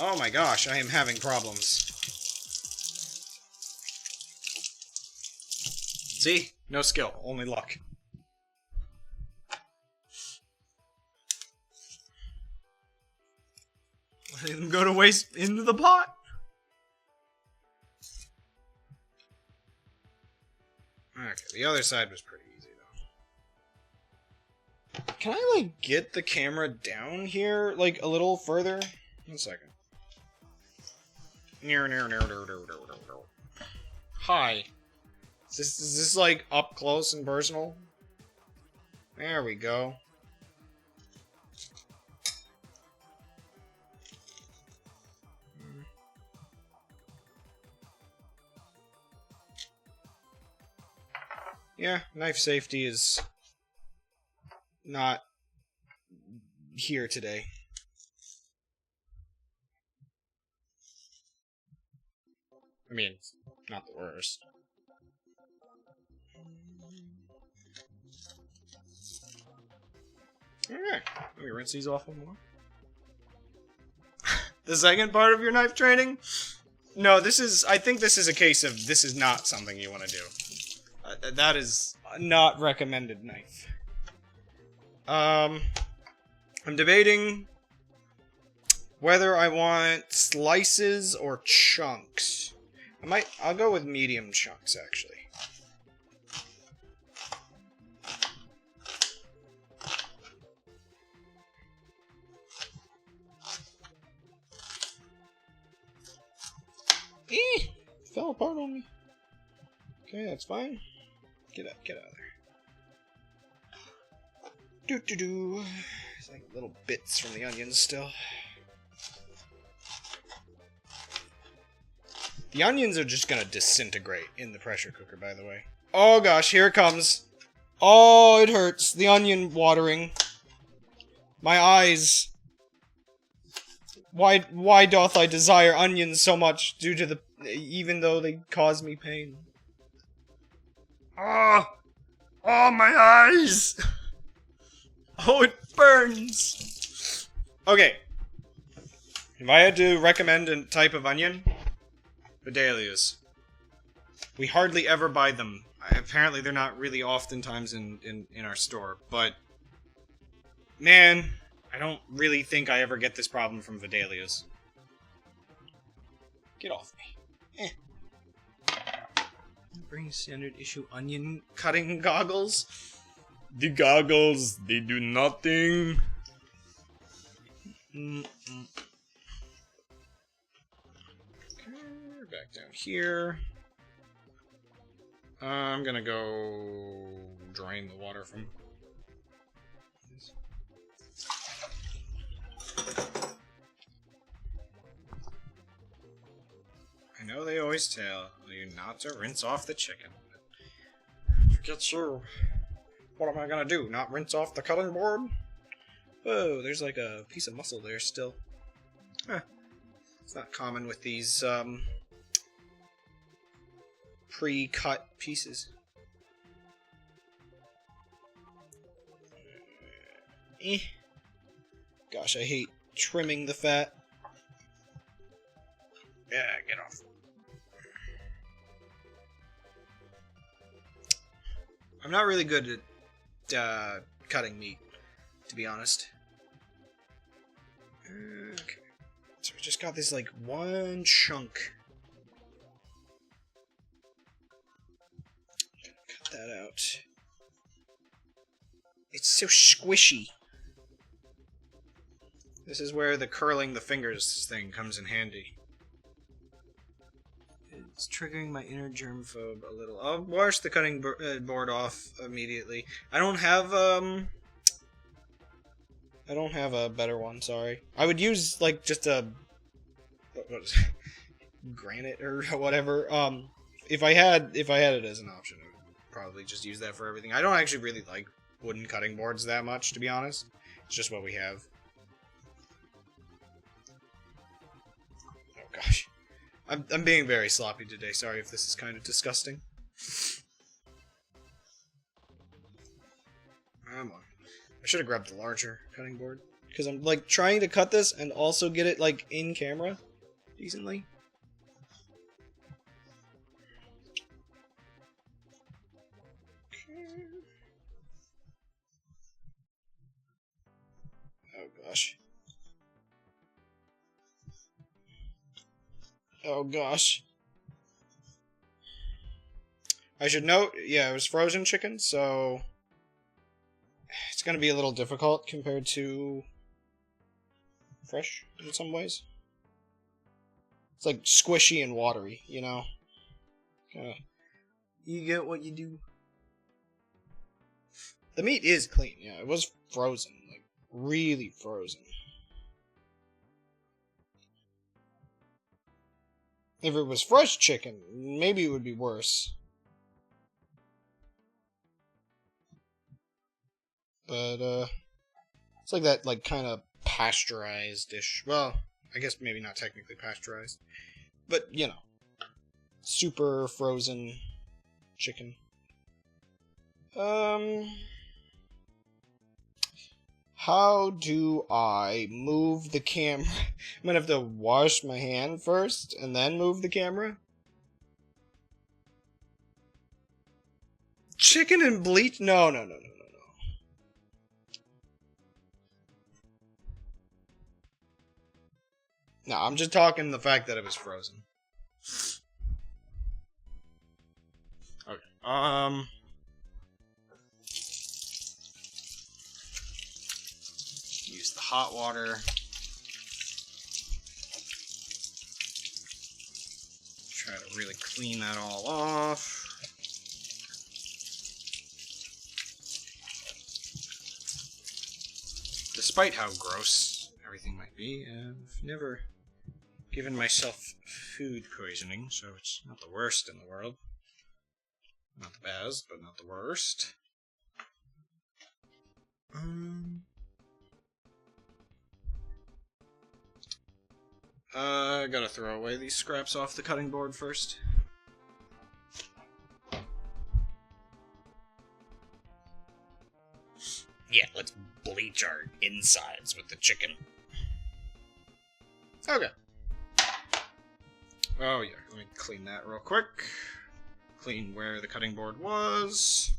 Oh my gosh, I am having problems. See? No skill, only luck. Letting them go to waste into the pot. Okay, the other side was pretty easy, though. Can I, like, get the camera down here, like, a little further? 1 second. Hi. Is this, like, up close and personal? There we go. Yeah, knife safety is not here today. I mean, it's not the worst. Alright, let me rinse these off one more. The second part of your knife training? No, I think this is a case of this is not something you want to do. That is not recommended knife. I'm debating whether I want slices or chunks. I'll go with medium chunks, actually. Fell apart on me. Okay, that's fine. Get out of there. Doo-doo-doo. There's like little bits from the onions still. The onions are just gonna disintegrate in the pressure cooker, by the way. Oh gosh, here it comes. Oh, it hurts. The onion watering. My eyes. Why doth I desire onions so much due to the... even though they cause me pain? Oh! Oh, my eyes! Oh, it burns! Okay. If I had to recommend a type of onion, Vidalias. We hardly ever buy them. Apparently they're not really oftentimes in our store, but... man, I don't really think I ever get this problem from Vidalias. Get off me. Bring standard issue onion cutting goggles. The goggles, they do nothing. Okay, back down here. I'm gonna go drain the water from this. I know they always tell you not to rinse off the chicken. Forget you. What am I gonna do? Not rinse off the cutting board? Whoa, there's like a piece of muscle there still. Huh. It's not common with these, pre-cut pieces. Gosh, I hate trimming the fat. Yeah, get off. I'm not really good at cutting meat, to be honest. Okay. So we just got this, like, one chunk. Cut that out. It's so squishy. This is where the curling the fingers thing comes in handy. It's triggering my inner germphobe a little. I'll wash the cutting board off immediately. I don't have a better one, sorry. I would use, like, just a... what is it? Granite or whatever. If I had it as an option, I would probably just use that for everything. I don't actually really like wooden cutting boards that much, to be honest. It's just what we have. Oh, gosh. I'm being very sloppy today. Sorry if this is kind of disgusting. Come on. I should have grabbed the larger cutting board. Because I'm, like, trying to cut this and also get it, like, in camera decently. Okay. Oh, gosh. Oh, gosh. I should note, yeah, it was frozen chicken, so... it's gonna be a little difficult compared to... fresh, in some ways. It's like squishy and watery, you know? You get what you do. The meat is clean, yeah. It was frozen, like, really frozen. If it was fresh chicken, maybe it would be worse. But, it's like that, like, kind of pasteurized dish. Well, I guess maybe not technically pasteurized. But, you know. Super frozen chicken. How do I move the camera? I'm gonna have to wash my hand first, and then move the camera? Chicken and bleach? No. No, I'm just talking the fact that it was frozen. Okay. Use the hot water. Try to really clean that all off. Despite how gross everything might be, I've never given myself food poisoning, so it's not the worst in the world. Not the best, but not the worst. I gotta throw away these scraps off the cutting board first. Yeah, let's bleach our insides with the chicken. Okay. Oh yeah, let me clean that real quick. Clean where the cutting board was.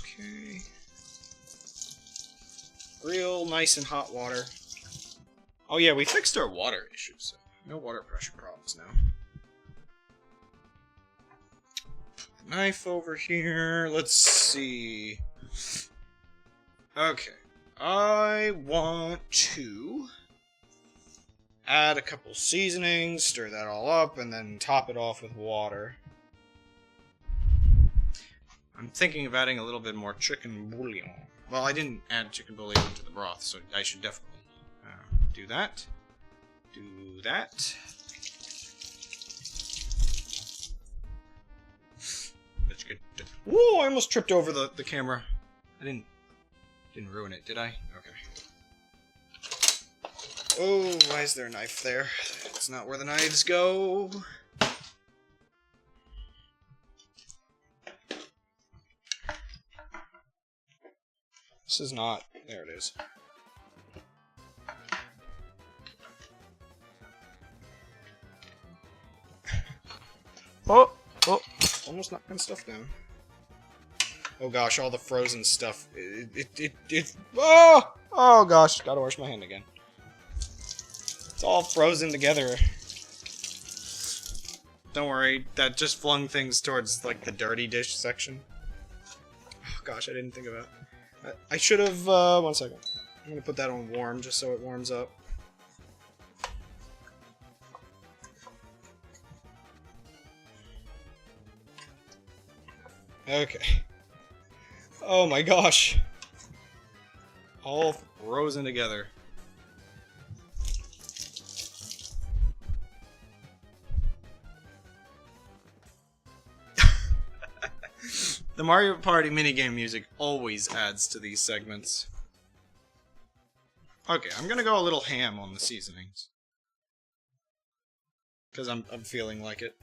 Okay. Real nice and hot water. Oh yeah, we fixed our water issues, so no water pressure problems now. Knife over here. Let's see. Okay. I want to add a couple seasonings, stir that all up, and then top it off with water. I'm thinking of adding a little bit more chicken bouillon. Well, I didn't add chicken bouillon to the broth, so I should definitely do that. Do that. Let's get. Whoa! I almost tripped over the camera. I didn't ruin it, did I? Okay. Oh, why is there a knife there? That's not where the knives go. This is not... There it is. Oh! Oh! Almost knocked my stuff down. Oh gosh, all the frozen stuff. Oh! Oh gosh, gotta wash my hand again. It's all frozen together. Don't worry, that just flung things towards, like, the dirty dish section. Oh gosh, I didn't think of that. I should have, 1 second. I'm gonna put that on warm, just so it warms up. Okay. Oh my gosh. All frozen together. The Mario Party minigame music always adds to these segments. Okay, I'm gonna go a little ham on the seasonings. Because I'm feeling like it.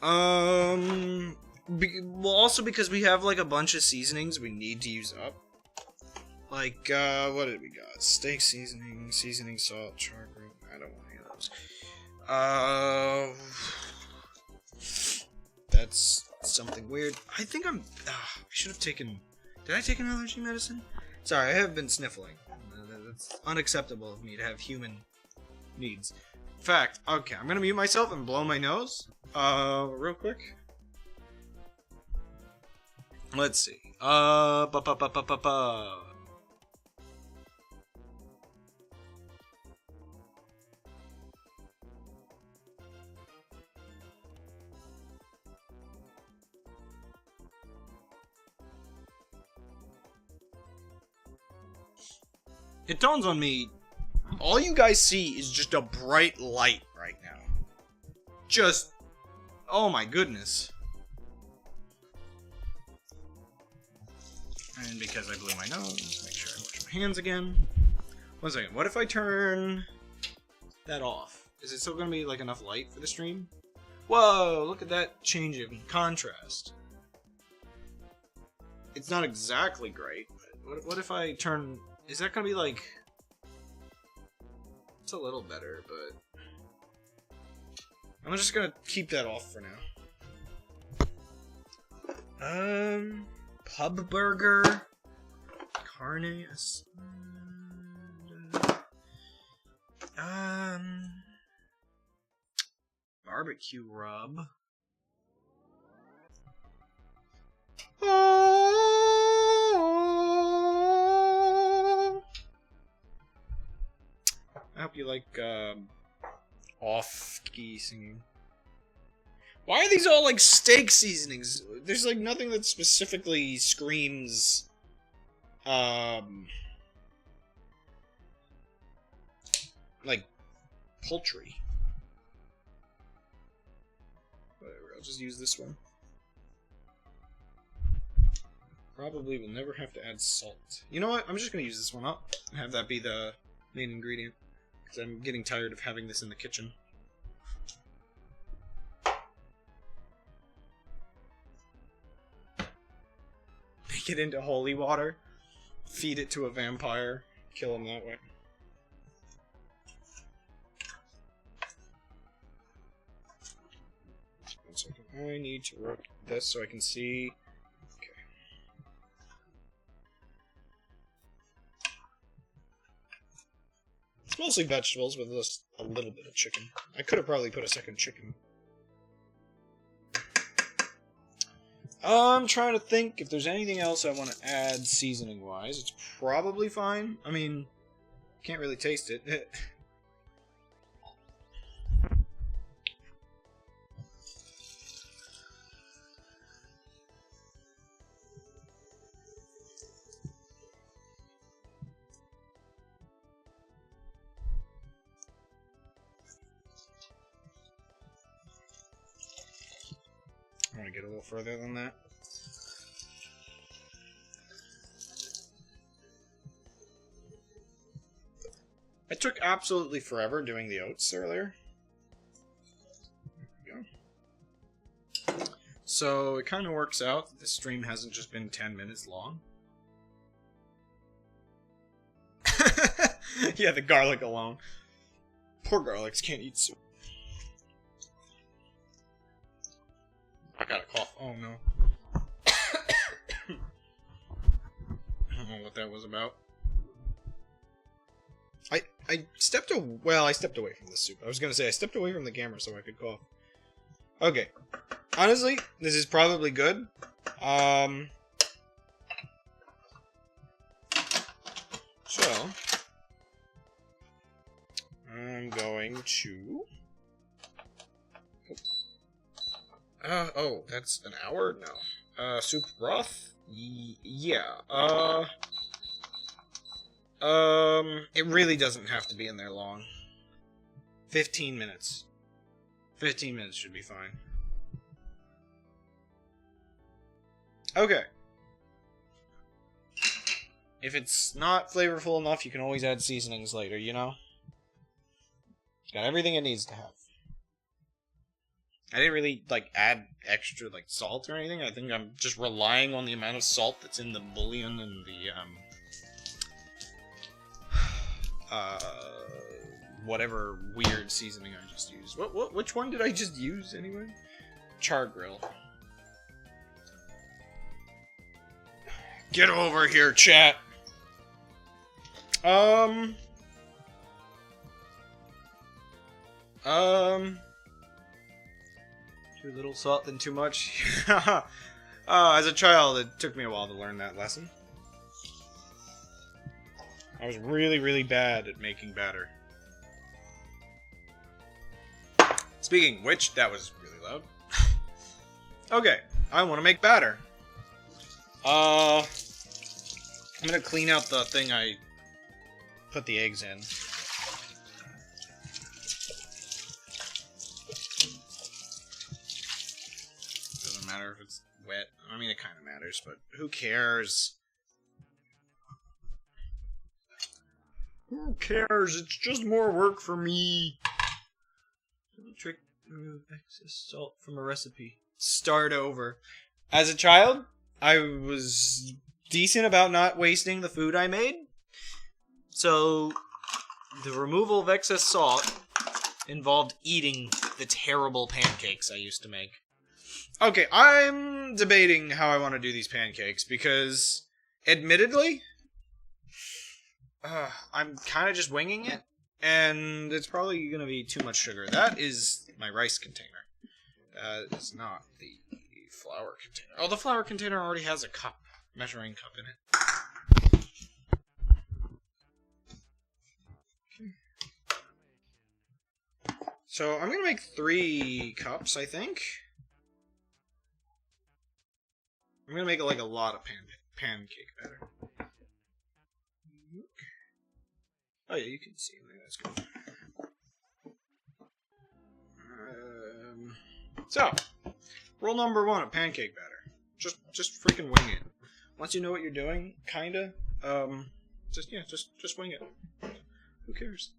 Well, also because we have, like, a bunch of seasonings we need to use up. Like, what did we got? Steak seasoning, seasoning salt, char group. I don't want any of those. That's something weird. I think I should have taken... Did I take an allergy medicine? Sorry, I have been sniffling. It's unacceptable of me to have human needs. In fact, okay, I'm gonna mute myself and blow my nose. Real quick. Let's see. It dawns on me, all you guys see is just a bright light right now. Just, oh my goodness. And because I blew my nose, make sure I wash my hands again. 1 second, what if I turn that off? Is it still going to be like enough light for the stream? Whoa, look at that change in contrast. It's not exactly great, but what if I turn... Is that going to be like... It's a little better, but... I'm just going to keep that off for now. Pub burger, carne asada, barbecue rub. I hope you like off-key singing. Why are these all like steak seasonings? There's like nothing that specifically screams like poultry. Whatever, I'll just use this one. Probably will never have to add salt. You know what? I'm just gonna use this one up and have that be the main ingredient. Because I'm getting tired of having this in the kitchen. Make it into holy water, feed it to a vampire, kill him that way. Just 1 second. I need to rotate this so I can see. Okay. It's mostly vegetables with just a little bit of chicken. I could have probably put a second chicken. I'm trying to think if there's anything else I want to add seasoning-wise. It's probably fine. I mean, can't really taste it. I want to get a little further than that. I took absolutely forever doing the oats earlier. There we go. So it kind of works out that this stream hasn't just been 10 minutes long. Yeah, the garlic alone. Poor garlics can't eat soup. I got a cough. Oh no. I don't know what that was about. I stepped I stepped away from the soup. I was gonna say I stepped away from the camera so I could cough. Okay. Honestly, this is probably good. So I'm going to oh, that's an hour? No. Soup broth? Yeah. It really doesn't have to be in there long. 15 minutes. 15 minutes should be fine. Okay. If it's not flavorful enough, you can always add seasonings later, you know? It's got everything it needs to have. I didn't really, add extra, salt or anything. I think I'm just relying on the amount of salt that's in the bouillon and the, whatever weird seasoning I just used. Which one did I just use, anyway? Char grill. Get over here, chat! Too little salt than too much. As a child, it took me a while to learn that lesson. I was really, really bad at making batter. Speaking of which, that was really loud. Okay, I want to make batter. I'm gonna clean out the thing I put the eggs in. Doesn't matter if it's wet. I mean, it kind of matters, but who cares? Who cares? It's just more work for me. Trick, remove excess salt from a recipe. Start over. As a child, I was decent about not wasting the food I made. So, the removal of excess salt involved eating the terrible pancakes I used to make. Okay, I'm debating how I want to do these pancakes because, admittedly, I'm kind of just winging it, and it's probably going to be too much sugar. That is my rice container. It's not the flour container. Oh, the flour container already has a cup, measuring cup in it. Okay. So I'm going to make 3 cups, I think. I'm going to make a lot of pancake batter. Oh yeah, you can see me. That's good. So, rule number 1 of pancake batter: just freaking wing it. Once you know what you're doing, kinda, just wing it. Who cares?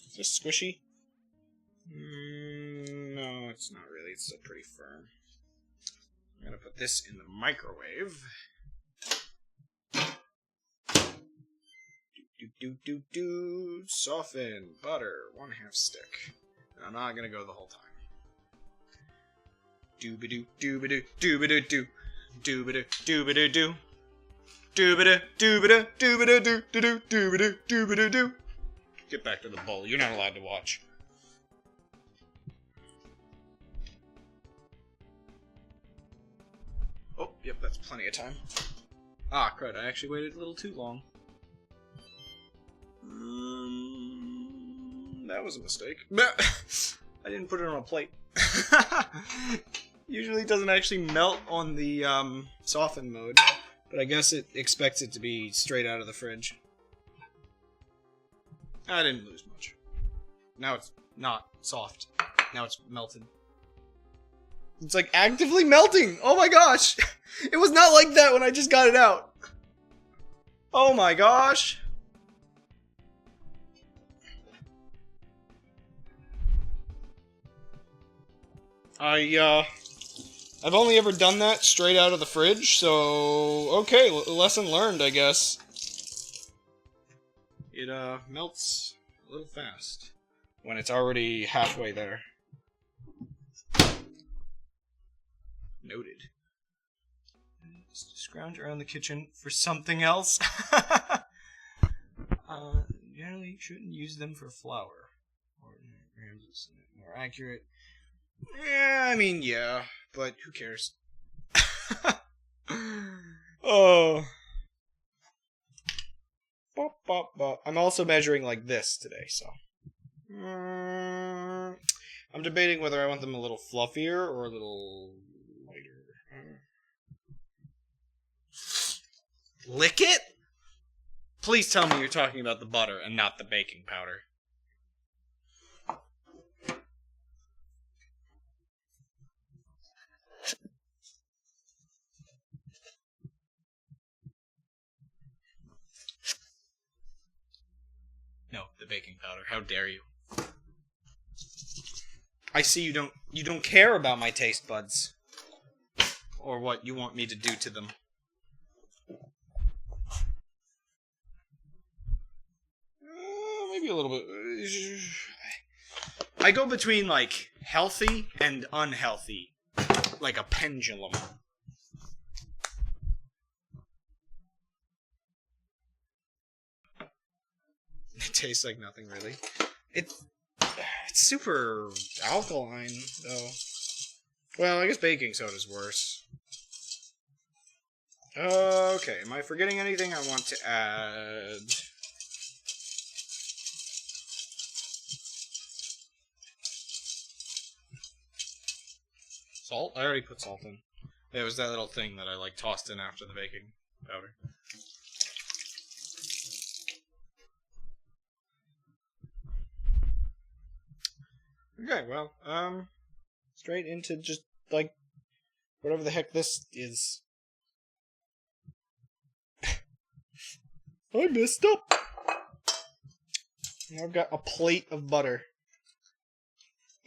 Is this squishy? No, it's not really. It's pretty firm. I'm gonna put this in the microwave. Soften butter 1/2 stick. And I'm not gonna go the whole time. Doobadoo doobadoo doobadoo doo doobadoo doobadoo doo doobadoo doobadoo doobadoo doo doo doobadoo doobadoo doo. Get back to the bowl. You're not allowed to watch. Oh, yep, that's plenty of time. Ah, crud! I actually waited a little too long. That was a mistake. I didn't put it on a plate. Usually it doesn't actually melt on the soften mode, but I guess it expects it to be straight out of the fridge. I didn't lose much. Now it's not soft. Now it's melted. It's actively melting! Oh my gosh! It was not like that when I just got it out! Oh my gosh! I've only ever done that straight out of the fridge, so okay, lesson learned, I guess. It melts a little fast when it's already halfway there. Noted. Just scrounge around the kitchen for something else. Generally shouldn't use them for flour. Or more accurate. Yeah, I mean, yeah, but who cares? Oh. Bop, bop, bop. I'm also measuring like this today, so. I'm debating whether I want them a little fluffier or a little lighter. Lick it? Please tell me you're talking about the butter and not the baking powder. No, the baking powder. How dare you? I see you don't care about my taste buds. Or what you want me to do to them. Maybe a little bit. I go between, like, healthy and unhealthy. Like a pendulum. It tastes like nothing, really. It's super alkaline, though. Well, I guess baking soda's worse. Okay, am I forgetting anything I want to add? Salt? I already put salt in. It was that little thing that I, like, tossed in after the baking powder. Okay, well, straight into just, like, whatever the heck this is. I messed up! Now I've got a plate of butter.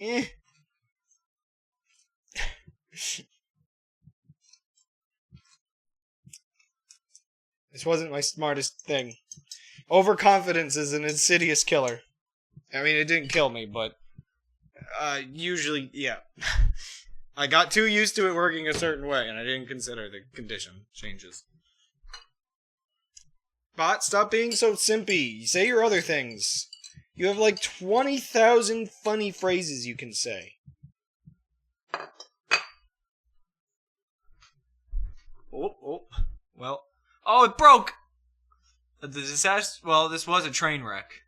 Eh. This wasn't my smartest thing. Overconfidence is an insidious killer. I mean, it didn't kill me, but... usually, yeah. I got too used to it working a certain way, and I didn't consider the condition changes. Bot, stop being so simpy. Say your other things. You have like 20,000 funny phrases you can say. Oh. Well. Oh, it broke! The disaster... Well, this was a train wreck.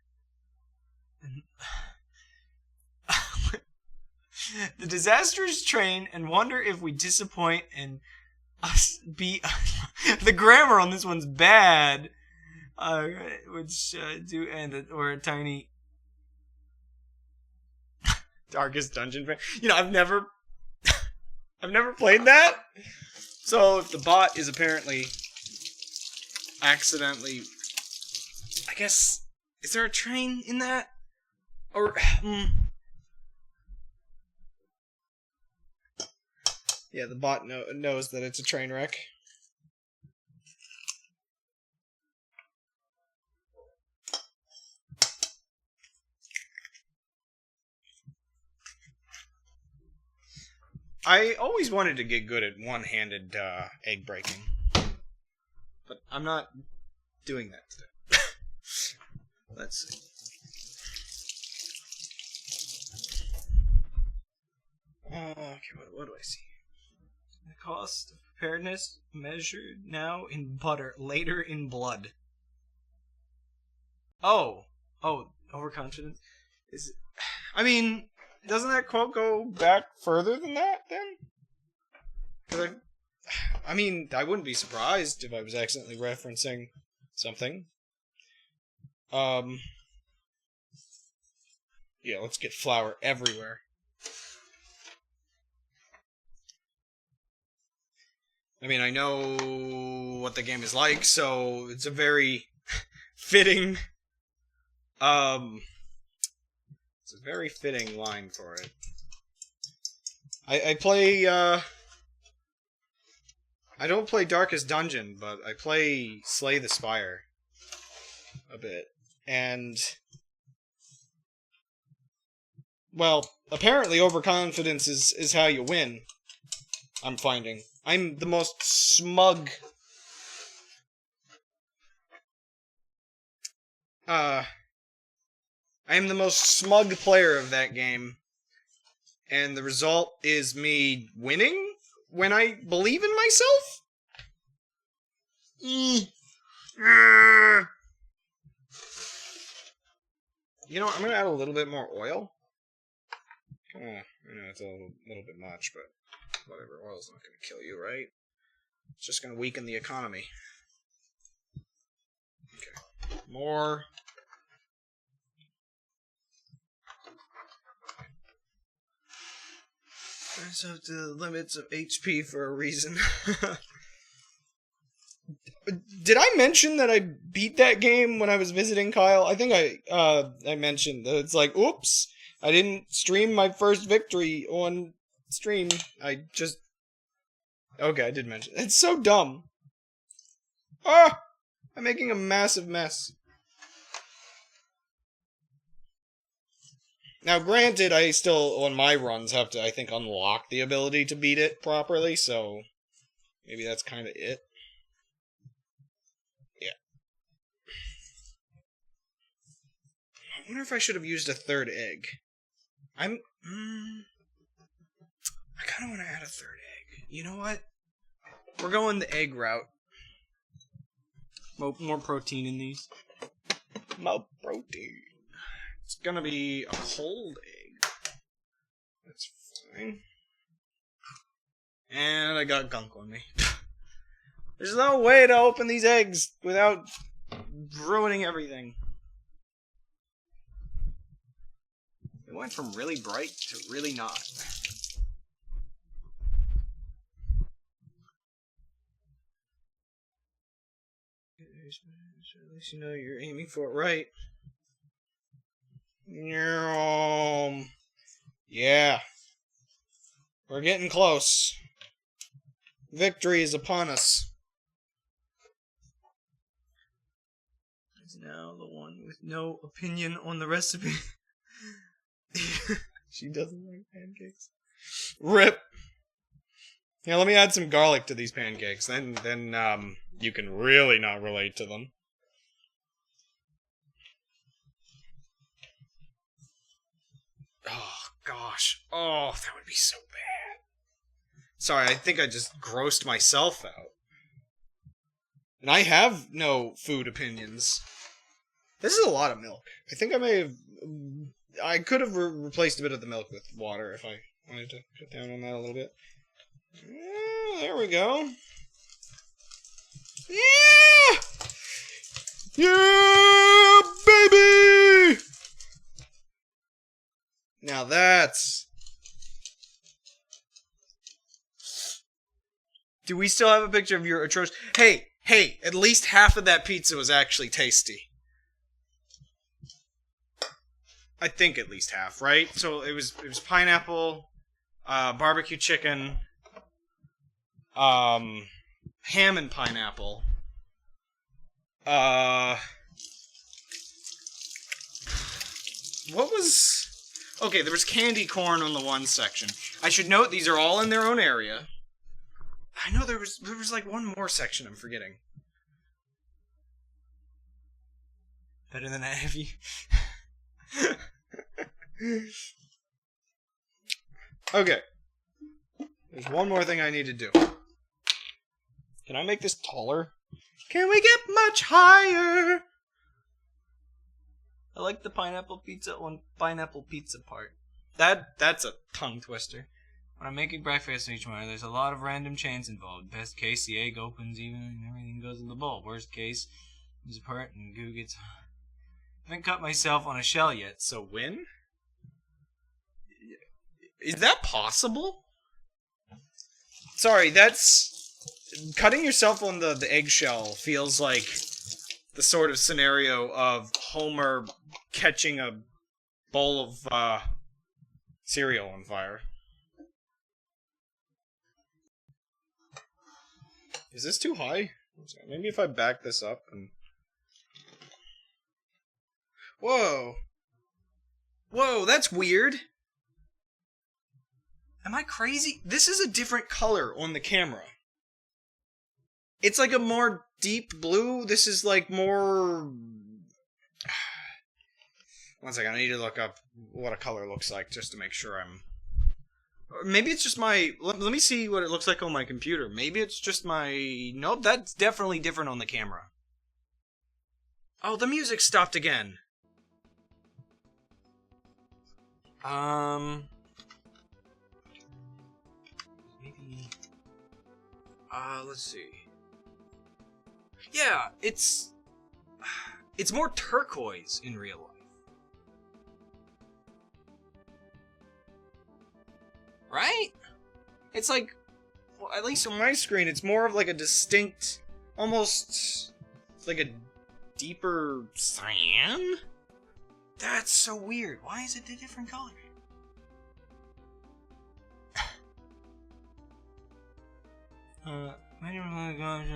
The disastrous train, and wonder if we disappoint and us be... The grammar on this one's bad. Which do end or a tiny... Darkest dungeon. You know, I've never played that. So if the bot is apparently accidentally, I guess, is there a train in that? Or yeah, the bot knows that it's a train wreck. I always wanted to get good at one-handed egg breaking. But I'm not doing that today. Let's see. Okay, what do I see? The cost of preparedness measured now in butter, later in blood. Oh, overconfidence? Is it... I mean... Doesn't that quote go back further than that, then? 'Cause I mean, I wouldn't be surprised if I was accidentally referencing something. Yeah, let's get flour everywhere. I mean, I know what the game is like, so it's a very fitting, it's a very fitting line for it. I play, I don't play Darkest Dungeon, but I play Slay the Spire a bit. And, well, apparently overconfidence is how you win, I'm finding. I'm the most smug... I am the most smug player of that game. And the result is me winning when I believe in myself? You know, I'm gonna add a little bit more oil. I know it's a little bit much, but whatever. Oil's not gonna kill you, right? It's just gonna weaken the economy. Okay. More. Turns out the limits of HP for a reason. Did I mention that I beat that game when I was visiting Kyle? I think I mentioned that it's like, oops, I didn't stream my first victory on stream. I just... Okay, I did mention. It's so dumb. Ah! I'm making a massive mess. Now, granted, I still, on my runs, have to, I think, unlock the ability to beat it properly, so maybe that's kind of it. Yeah. I wonder if I should have used a third egg. I kind of want to add a third egg. You know what? We're going the egg route. More protein in these. More protein. It's gonna be a cold egg. That's fine. And I got gunk on me. There's no way to open these eggs without ruining everything. It went from really bright to really not. At least you know you're aiming for it right. Yeah. We're getting close. Victory is upon us. Is now the one with no opinion on the recipe. She doesn't like pancakes. RIP. Yeah, let me add some garlic to these pancakes. Then you can really not relate to them. Oh, gosh. Oh, that would be so bad. Sorry, I think I just grossed myself out. And I have no food opinions. This is a lot of milk. I think I may have... I could have replaced a bit of the milk with water if I wanted to cut down on that a little bit. Yeah, there we go. Yeah! Yeah, baby! Now that's... Do we still have a picture of your atrocious... Hey, at least half of that pizza was actually tasty. I think at least half, right? So it was pineapple, barbecue chicken, ham and pineapple. What was... Okay, there was candy corn on the one section. I should note these are all in their own area. I know there was like one more section I'm forgetting. Better than I have you. Okay. There's one more thing I need to do. Can I make this taller? Can we get much higher? I like the pineapple pizza on pineapple pizza part. That's a tongue twister. When I'm making breakfast each morning, there's a lot of random chance involved. Best case, the egg opens even and everything goes in the bowl. Worst case, there's a part and goo gets... I haven't cut myself on a shell yet, so win? Is that possible? Sorry, that's... Cutting yourself on the eggshell feels like the sort of scenario of Homer catching a bowl of cereal on fire. Is this too high? Maybe if I back this up and... Whoa! Whoa, that's weird! Am I crazy? This is a different color on the camera. It's like a more deep blue. This is like more... One second, I need to look up what a color looks like just to make sure I'm... Maybe it's just my... Let me see what it looks like on my computer. Maybe it's just my... Nope, that's definitely different on the camera. Oh, the music stopped again. Maybe... let's see. Yeah, it's more turquoise in real life. Right? It's like, well, at least on my screen, it's more of like a distinct, almost like a deeper cyan? That's so weird. Why is it a different color?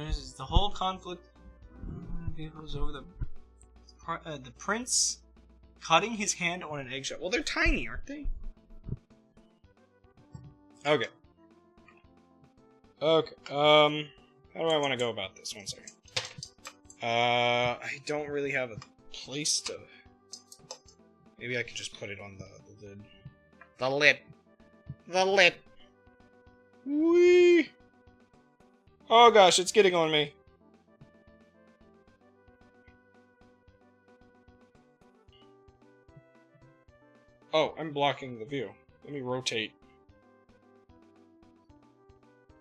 This is the whole conflict vehicles over the prince cutting his hand on an eggshell. Well, they're tiny, aren't they? Okay. Okay. How do I want to go about this? One second. I don't really have a place to... Maybe I could just put it on the lid. The lid. The lid. Whee! Oh gosh, it's getting on me. Oh, I'm blocking the view. Let me rotate.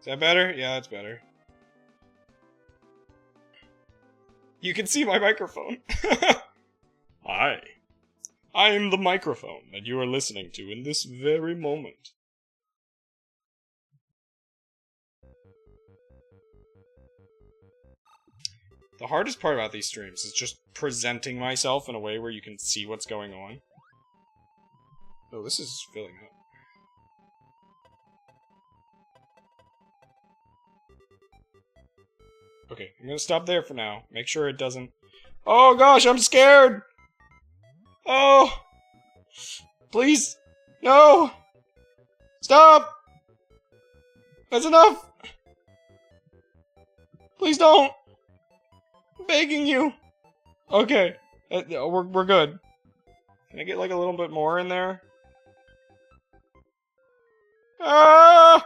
Is that better? Yeah, that's better. You can see my microphone. Hi. I am the microphone that you are listening to in this very moment. The hardest part about these streams is just presenting myself in a way where you can see what's going on. Oh, this is filling up. Okay, I'm gonna stop there for now. Make sure it doesn't... Oh gosh, I'm scared! Oh! Please! No! Stop! That's enough! Please don't! I'm begging you! Okay, we're good. Can I get like a little bit more in there? Ah!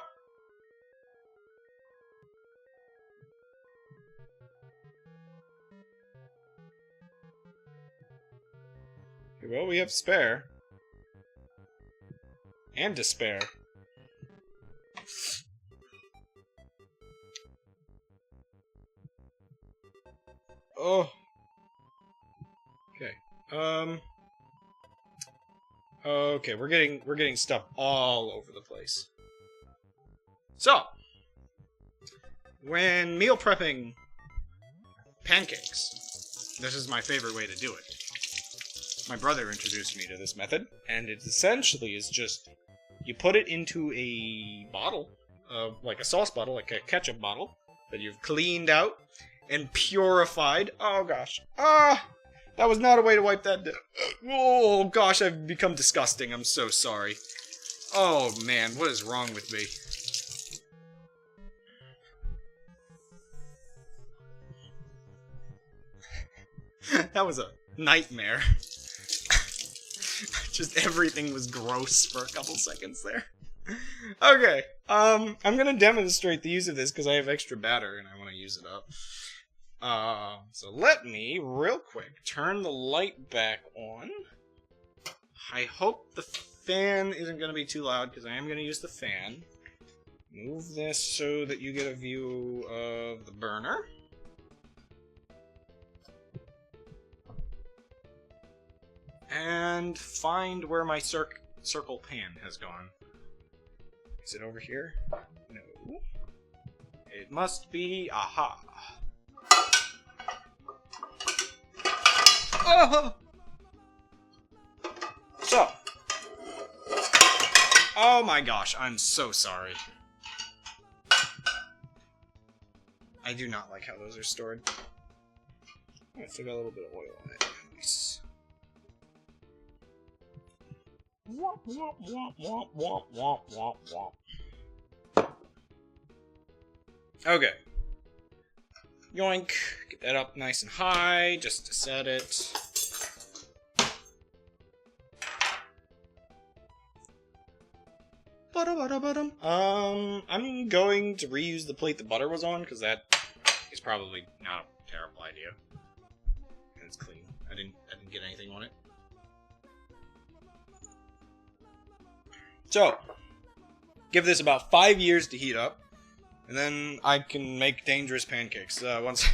Well, we have spare. And despair. Oh. Okay. Okay, we're getting stuff all over the place. So, when meal prepping pancakes, this is my favorite way to do it. My brother introduced me to this method, and it essentially is just, you put it into a bottle, like a sauce bottle, like a ketchup bottle, that you've cleaned out and purified. Oh gosh. Ah! That was not a way to wipe that down. Oh gosh, I've become disgusting. I'm so sorry. Oh man, what is wrong with me? That was a nightmare. Just everything was gross for a couple seconds there. Okay, I'm gonna demonstrate the use of this because I have extra batter and I want to use it up. So let me, real quick, turn the light back on. I hope the fan isn't gonna be too loud because I am gonna use the fan. Move this so that you get a view of the burner. And find where my circle pan has gone. Is it over here? No. It must be... Aha! Oh! So. Oh my gosh, I'm so sorry. I do not like how those are stored. Oh, I still got a little bit of oil on it. Nice. Womp, womp, womp, womp, womp, womp, womp, womp. Okay. Yoink. Get that up nice and high, just to set it. I'm going to reuse the plate the butter was on, because that is probably not a terrible idea. And it's clean. I didn't get anything on it. So, give this about 5 years to heat up, and then I can make dangerous pancakes. Once,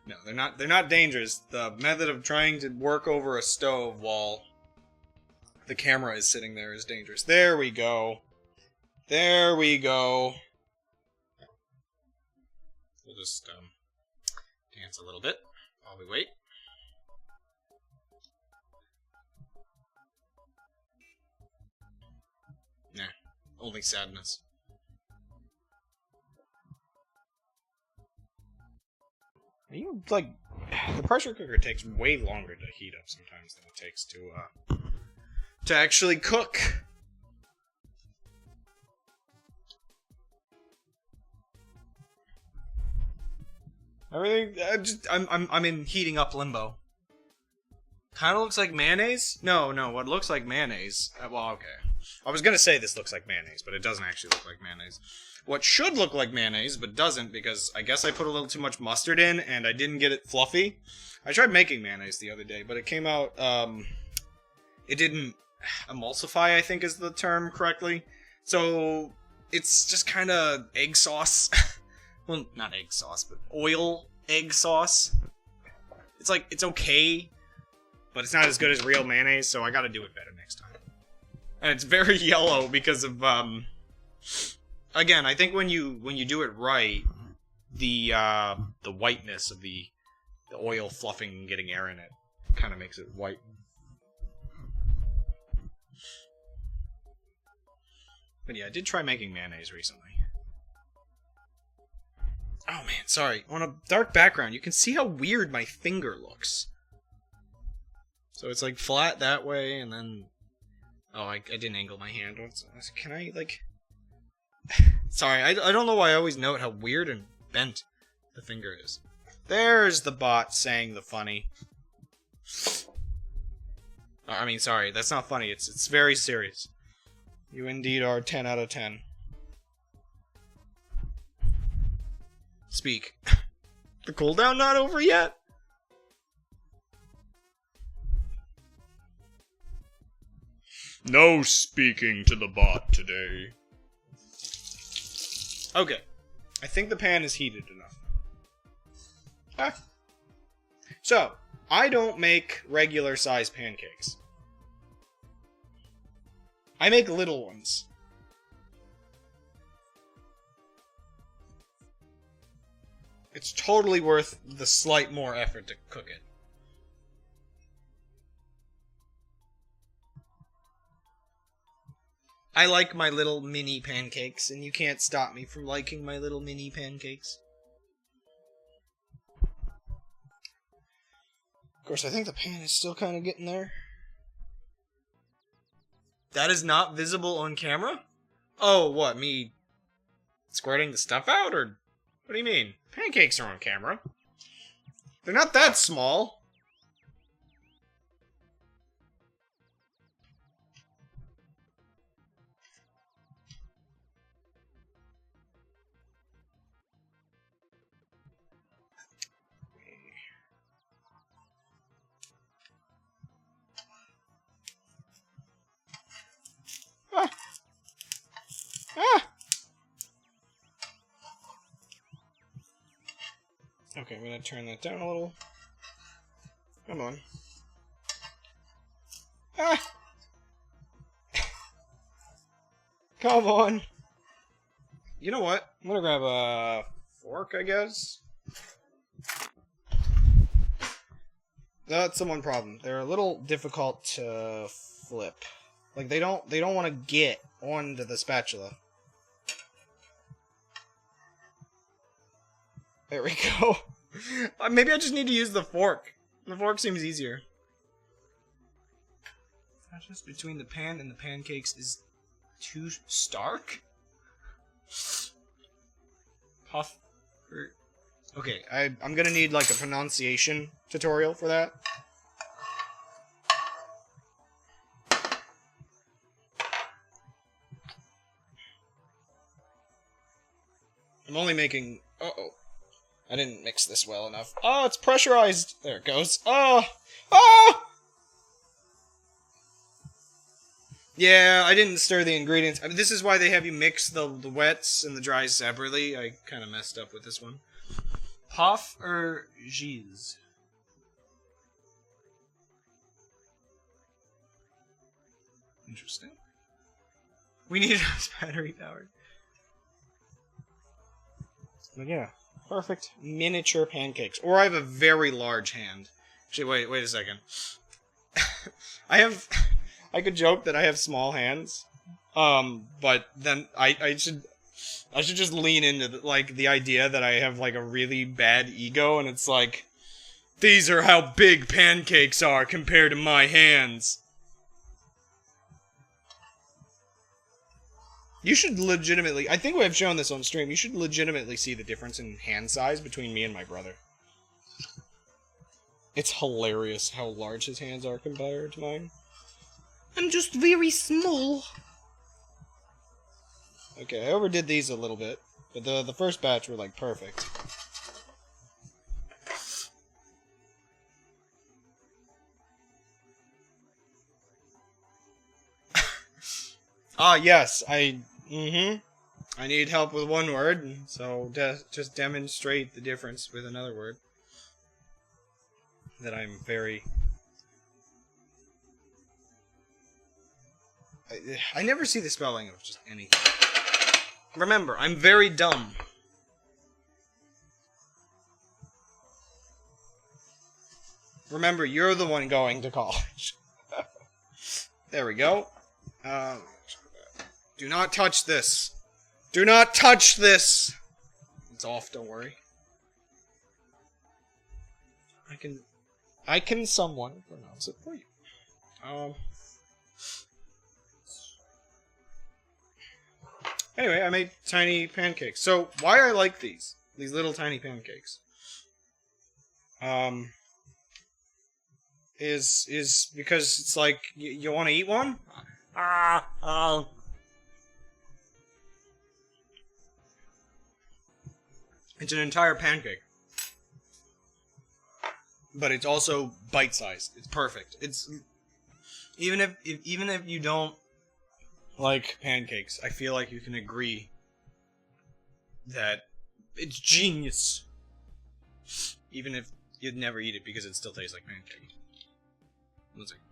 no, they're not dangerous. The method of trying to work over a stove while the camera is sitting there is dangerous. There we go. There we go. We'll just dance a little bit while we wait. Nah, only sadness. Are you, like, the pressure cooker takes way longer to heat up sometimes than it takes to actually cook. Everything, I'm in heating up limbo. Kind of looks like mayonnaise? No, what looks like mayonnaise. Well, okay. I was gonna say this looks like mayonnaise, but it doesn't actually look like mayonnaise. What should look like mayonnaise, but doesn't, because I guess I put a little too much mustard in, and I didn't get it fluffy. I tried making mayonnaise the other day, but it came out, it didn't emulsify, I think is the term correctly. So, it's just kind of egg sauce. Well, not egg sauce, but oil egg sauce. It's like, it's okay, but it's not as good as real mayonnaise, so I gotta do it better next time. And it's very yellow because of, again, I think when you do it right, the whiteness of the oil fluffing and getting air in it kind of makes it white. But yeah, I did try making mayonnaise recently. Oh man, sorry. On a dark background, you can see how weird my finger looks. So it's like flat that way, and then... Oh, I didn't angle my hand. Can I, like... Sorry, I don't know why I always note how weird and bent the finger is. There's the bot saying the funny. I mean, sorry, that's not funny. It's very serious. You indeed are 10 out of 10. Speak. The cooldown not over yet? No speaking to the bot today. Okay. I think the pan is heated enough. Ah. So, I don't make regular size pancakes. I make little ones. It's totally worth the slight more effort to cook it. I like my little mini pancakes, and you can't stop me from liking my little mini pancakes. Of course, I think the pan is still kind of getting there. That is not visible on camera? Oh, what, me squirting the stuff out, or what do you mean? Pancakes are on camera. They're not that small. Ah. Ah. Okay, I'm gonna turn that down a little. Come on. Ah! Come on! You know what? I'm gonna grab a fork, I guess. That's the one problem. They're a little difficult to flip. Like they don't want to get onto the spatula. There we go. Maybe I just need to use the fork. The fork seems easier. The contrast between the pan and the pancakes is too stark? Puff. Okay, I'm gonna need like a pronunciation tutorial for that. I'm only making... Uh-oh. I didn't mix this well enough. Oh, it's pressurized. There it goes. Oh! Oh! Yeah, I didn't stir the ingredients. I mean, this is why they have you mix the wets and the dries separately. I kind of messed up with this one. Puff or Giz? Interesting. We need battery powered. But yeah, perfect miniature pancakes. Or I have a very large hand. Actually, wait a second. I could joke that I have small hands. But then I should just lean into the idea that I have like a really bad ego, and it's like, these are how big pancakes are compared to my hands. You should legitimately, I think we have shown this on stream, you should legitimately see the difference in hand size between me and my brother. It's hilarious how large his hands are compared to mine. I'm just very small. Okay, I overdid these a little bit, but the first batch were like perfect. Ah, yes, I need help with one word, so just demonstrate the difference with another word. That I'm very... I never see the spelling of just anything. Remember, I'm very dumb. Remember, you're the one going to college. There we go. Do not touch this. Do not touch this! It's off, don't worry. I can somewhat pronounce it for you. Anyway, I made tiny pancakes. So, why I like these little tiny pancakes, is because it's like, you want to eat one? It's an entire pancake. But it's also bite-sized. It's perfect. It's... Even if you don't like pancakes, I feel like you can agree that it's genius. Even if you'd never eat it because it still tastes like pancake. One second.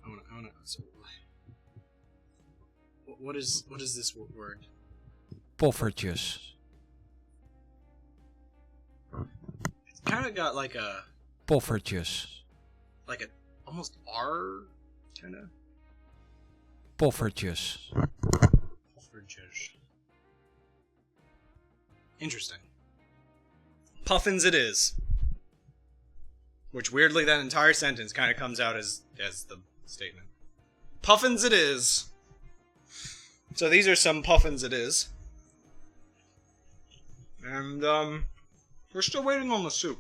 I wanna so, what is this word? Poffertjes. It's kind of got like a... Poffertjes. Like a... almost R... kind of... Poffertjes. Poffertjes. Interesting. Puffins it is. Which weirdly that entire sentence kind of comes out as the statement. Puffins it is. So these are some puffins it is. And we're still waiting on the soup.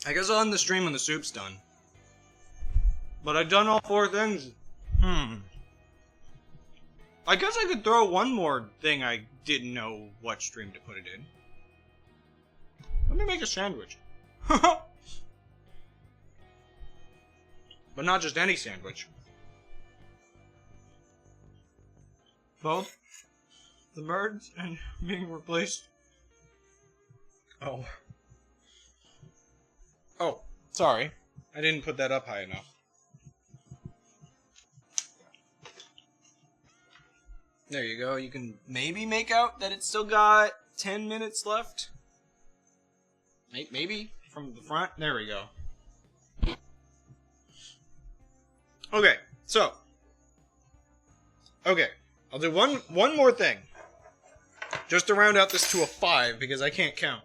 I guess I'll end the stream when the soup's done. But I've done all 4 things. I guess I could throw one more thing I didn't know what stream to put it in. Let me make a sandwich. But not just any sandwich. Both the birds and being replaced. Oh, sorry. I didn't put that up high enough. There you go. You can maybe make out that it's still got 10 minutes left. Maybe from the front. There we go. Okay, so. Okay, I'll do one more thing. Just to round out this to a 5, because I can't count.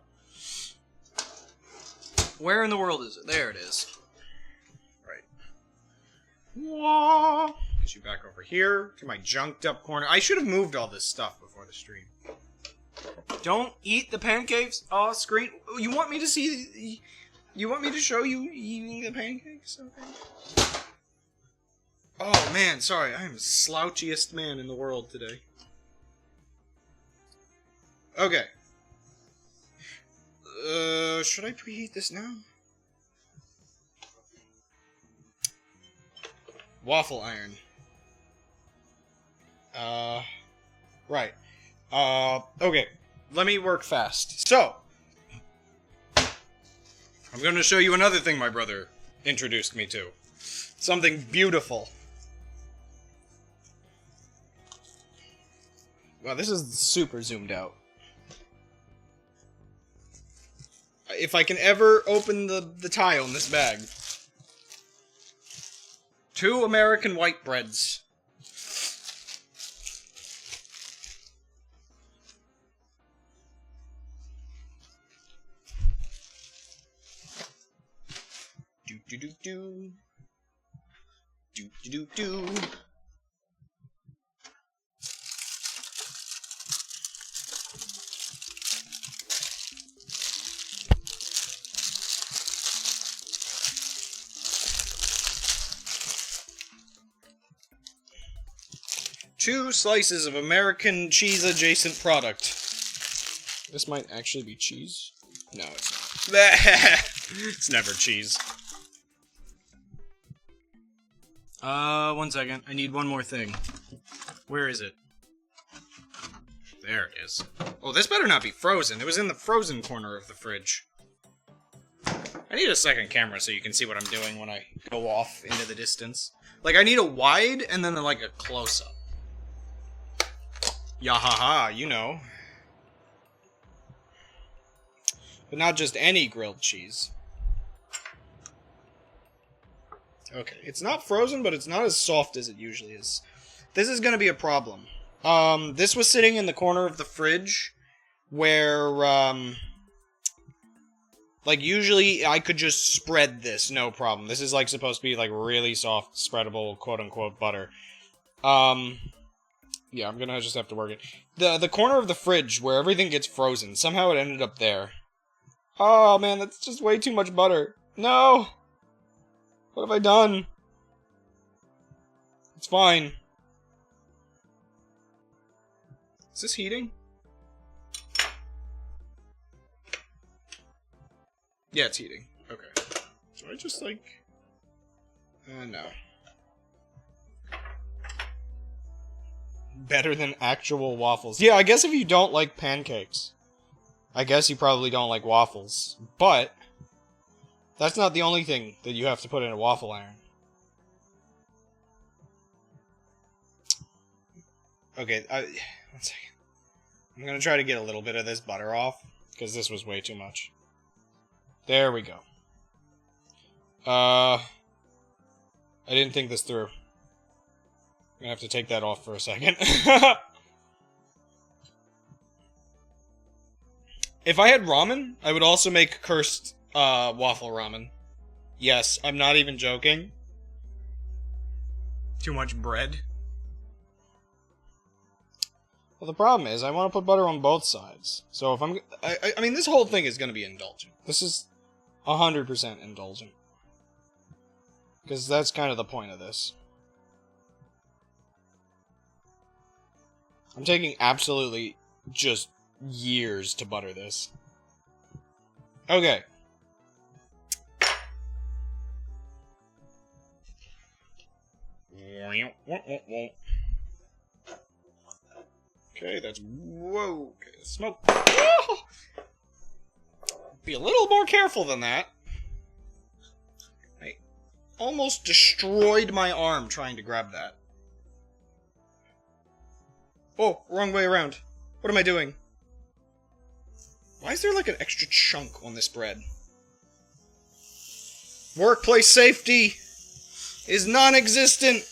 Where in the world is it? There it is. Right. Wah! Get you back over here to my junked up corner. I should have moved all this stuff before the stream. Don't eat the pancakes off screen. You want me to see... You want me to show you eating the pancakes? Okay. Oh, man, sorry. I am the slouchiest man in the world today. Okay. Should I preheat this now? Waffle iron. Right. Okay. Let me work fast. So, I'm going to show you another thing my brother introduced me to. Something beautiful. Wow, this is super zoomed out. If I can ever open the tile in this bag. 2 American white breads. Do. Do. 2 slices of American cheese-adjacent product. This might actually be cheese. No, it's not. It's never cheese. 1 second. I need one more thing. Where is it? There it is. Oh, this better not be frozen. It was in the frozen corner of the fridge. I need a second camera so you can see what I'm doing when I go off into the distance. Like, I need a wide and then, like, a close-up. Yahaha, you know. But not just any grilled cheese. Okay, it's not frozen, but it's not as soft as it usually is. This is gonna be a problem. This was sitting in the corner of the fridge, where, like, usually I could just spread this, no problem. This is, like, supposed to be, like, really soft, spreadable, quote-unquote, butter. Yeah, I'm gonna just have to work it. The corner of the fridge where everything gets frozen, somehow it ended up there. Oh, man, that's just way too much butter. No! What have I done? It's fine. Is this heating? Yeah, it's heating. Okay. So I just, like... no. Better than actual waffles. Yeah, I guess if you don't like pancakes, I guess you probably don't like waffles. But that's not the only thing that you have to put in a waffle iron. Okay, 1 second. I'm gonna try to get a little bit of this butter off, because this was way too much. There we go. I didn't think this through. I'm gonna have to take that off for a second. If I had ramen, I would also make cursed waffle ramen. Yes, I'm not even joking. Too much bread. Well, the problem is, I want to put butter on both sides. So if I mean, this whole thing is gonna be indulgent. This is 100% indulgent. Because that's kind of the point of this. I'm taking absolutely just years to butter this. Okay. Okay, that's... Whoa. Okay, smoke. Whoa! Be a little more careful than that. I almost destroyed my arm trying to grab that. Oh, wrong way around. What am I doing? Why is there like an extra chunk on this bread? Workplace safety is non-existent.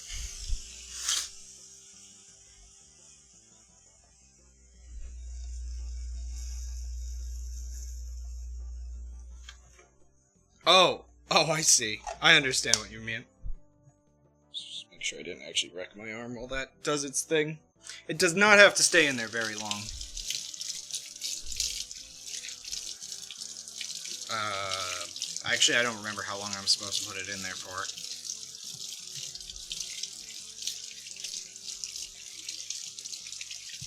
Oh, I see. I understand what you mean. Just make sure I didn't actually wreck my arm while that does its thing. It does not have to stay in there very long. Actually, I don't remember how long I'm supposed to put it in there for.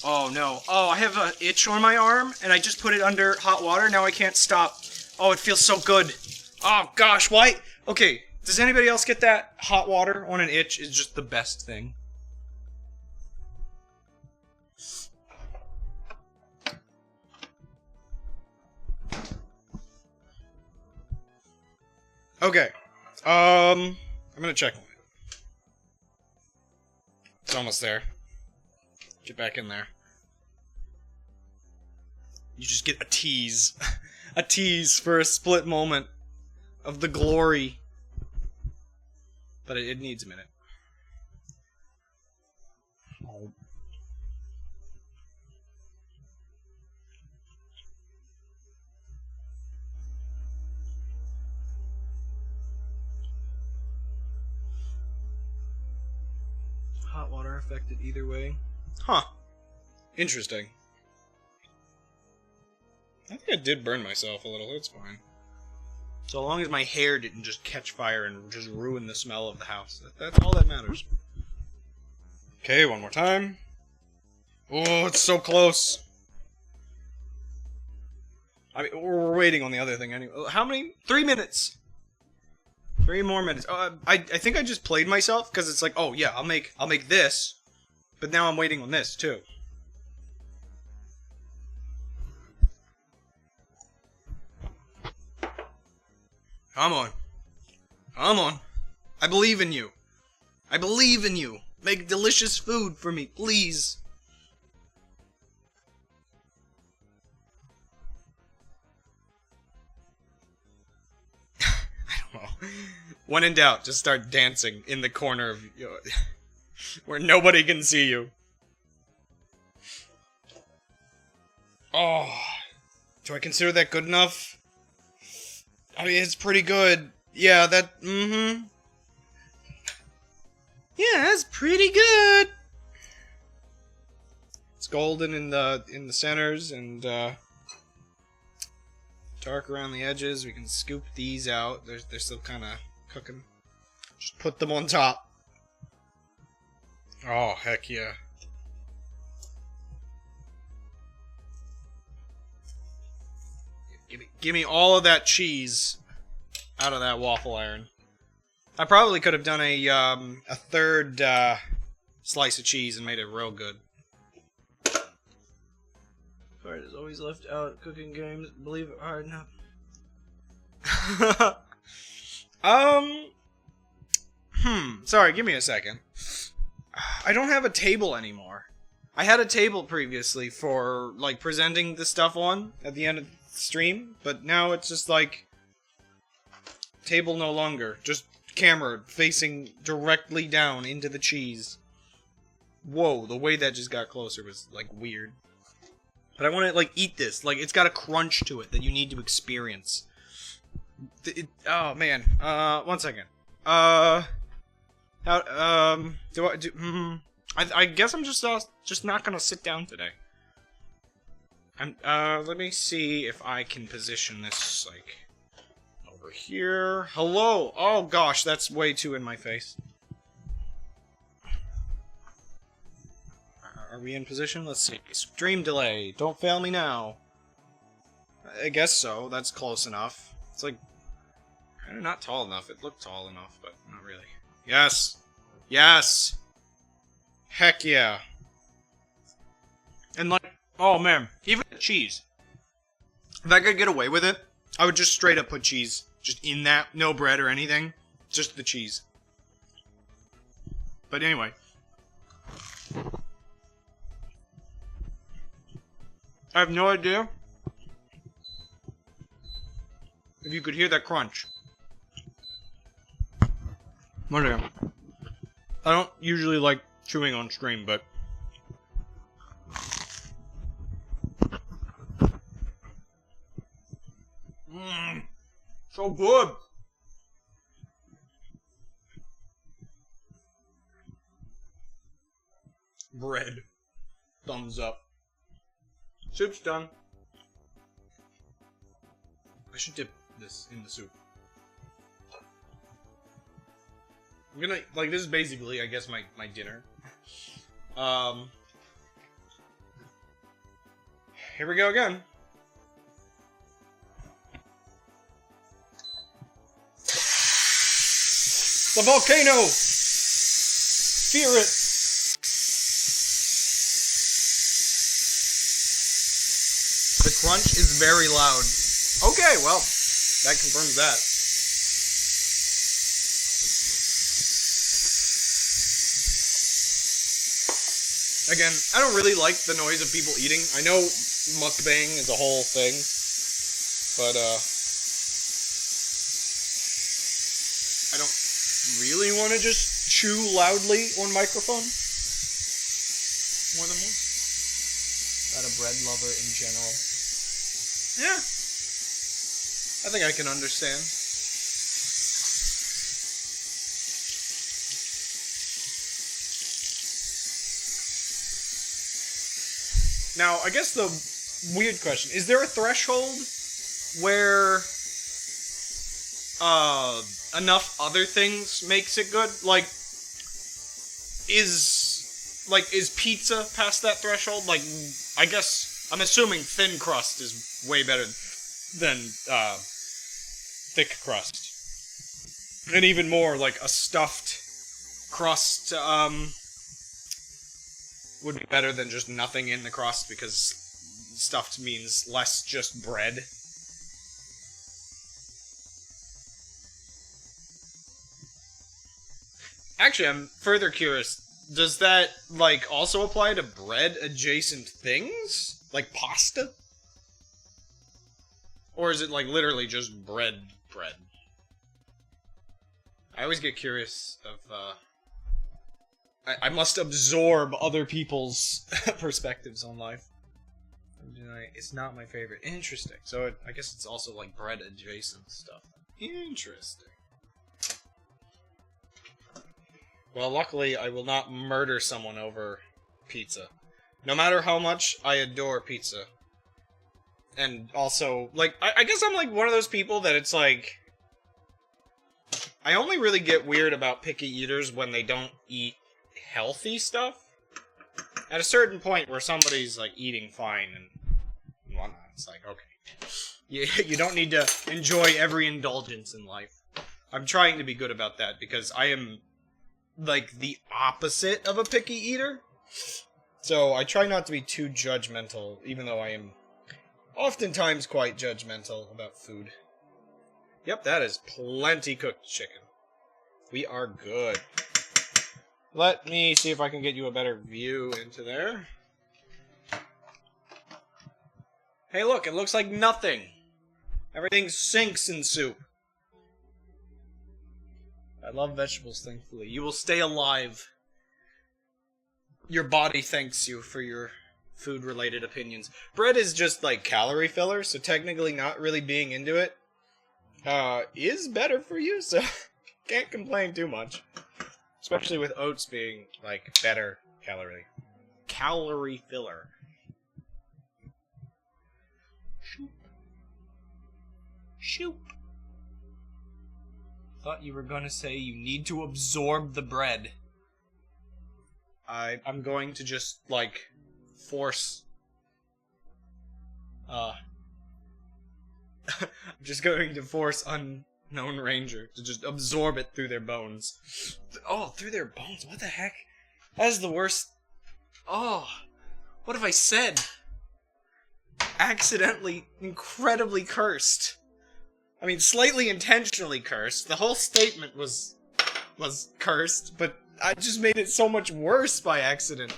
Oh no. Oh, I have an itch on my arm, and I just put it under hot water. Now I can't stop. Oh, it feels so good. Oh gosh, why? Okay, does anybody else get that? Hot water on an itch is just the best thing. Okay. I'm gonna check on it. It's almost there. Get back in there. You just get a tease. A tease for a split moment of the glory. But it needs a minute. Oh. Hot water affected either way. Huh. Interesting. I think I did burn myself a little, it's fine. So long as my hair didn't just catch fire and just ruin the smell of the house. That's all that matters. Okay, one more time. Oh, it's so close. I mean, we're waiting on the other thing anyway. How many? 3 minutes! 3 more minutes. I think I just played myself, because it's like, oh yeah, I'll make this. But now I'm waiting on this, too. Come on. Come on. I believe in you. I believe in you. Make delicious food for me, please. I don't know. When in doubt, just start dancing in the corner of where nobody can see you. Oh. Do I consider that good enough? I mean, it's pretty good. Yeah, that, Yeah, that's pretty good. It's golden in the centers and dark around the edges. We can scoop these out. They're still kind of cooking. Just put them on top. Oh, heck yeah. Give me all of that cheese out of that waffle iron. I probably could have done a third slice of cheese and made it real good. Part is always left out. Cooking games, believe it hard enough. Sorry, give me a second. I don't have a table anymore. I had a table previously for like presenting the stuff on at the end of stream, but now it's just like table no longer, just camera facing directly down into the cheese. Whoa, the way that just got closer was like weird. But I want to like eat this, like it's got a crunch to it that you need to experience. Oh man, 1 second. I guess I'm just not gonna sit down today. Let me see if I can position this, like, over here. Hello! Oh gosh, that's way too in my face. Are we in position? Let's see. Stream delay. Don't fail me now. I guess so. That's close enough. It's like, kind of not tall enough. It looked tall enough, but not really. Yes! Yes! Heck yeah. And like, oh man, even the cheese. If I could get away with it, I would just straight up put cheese just in that. No bread or anything. Just the cheese. But anyway. I have no idea if you could hear that crunch. Whatever. I don't usually like chewing on stream, but so good. Soup's done. I should dip this in the soup. I'm gonna, like, this is basically, I guess, my dinner. Here we go again. The volcano! Fear it! The crunch is very loud. Okay, well, that confirms that. Again, I don't really like the noise of people eating. I know mukbang is a whole thing, but, I don't really want to just chew loudly on microphone. More than once. Not a bread lover in general. Yeah. I think I can understand. Now, I guess the weird question, is there a threshold where enough other things makes it good? Like, is pizza past that threshold? Like, I guess, I'm assuming thin crust is way better than thick crust. And even more, like, a stuffed crust, would be better than just nothing in the crust, because stuffed means less just bread. Actually, I'm further curious. Does that, like, also apply to bread-adjacent things? Like pasta? Or is it, like, literally just bread? I always get curious of, I must absorb other people's perspectives on life. It's not my favorite. Interesting. So I guess it's also, like, bread-adjacent stuff. Interesting. Well, luckily, I will not murder someone over pizza. No matter how much I adore pizza. And also, like, I guess I'm, like, one of those people that it's, like... I only really get weird about picky eaters when they don't eat healthy stuff. At a certain point where somebody's, like, eating fine and whatnot, it's like, okay. You don't need to enjoy every indulgence in life. I'm trying to be good about that, because I am... like, the opposite of a picky eater. So, I try not to be too judgmental, even though I am oftentimes quite judgmental about food. Yep, that is plenty cooked chicken. We are good. Let me see if I can get you a better view into there. Hey, look, it looks like nothing. Everything sinks in soup. I love vegetables, thankfully. You will stay alive. Your body thanks you for your food-related opinions. Bread is just, like, calorie filler, so technically not really being into it is better for you, so can't complain too much. Especially with oats being, like, better calorie filler. Shoop. Thought you were gonna say you need to absorb the bread. I'm going to just, like, force... I'm just going to force Unknown Ranger to just absorb it through their bones. Oh, through their bones? What the heck? That is the worst... Oh, what have I said? Accidentally, incredibly cursed. I mean, slightly intentionally cursed. The whole statement was cursed, but I just made it so much worse by accident.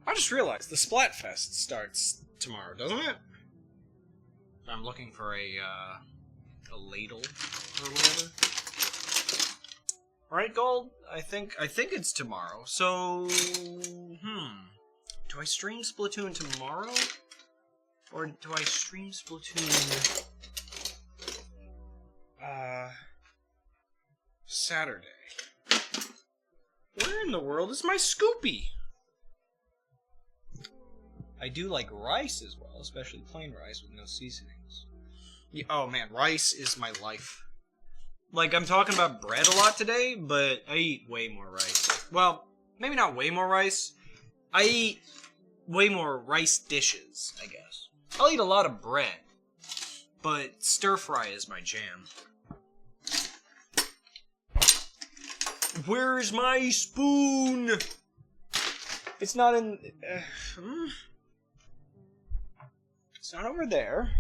I just realized the Splatfest starts tomorrow, doesn't it? I'm looking for a ladle or whatever. Right, Gold? I think it's tomorrow. So, do I stream Splatoon tomorrow? Or do I stream Splatoon Saturday. Where in the world is my Scoopy? I do like rice as well, especially plain rice with no seasonings. Yeah, oh man, rice is my life. Like, I'm talking about bread a lot today, but I eat way more rice. Well, maybe not way more rice. I eat way more rice dishes, I guess. I'll eat a lot of bread, but stir fry is my jam. Where's my spoon? It's not in... It's not over there.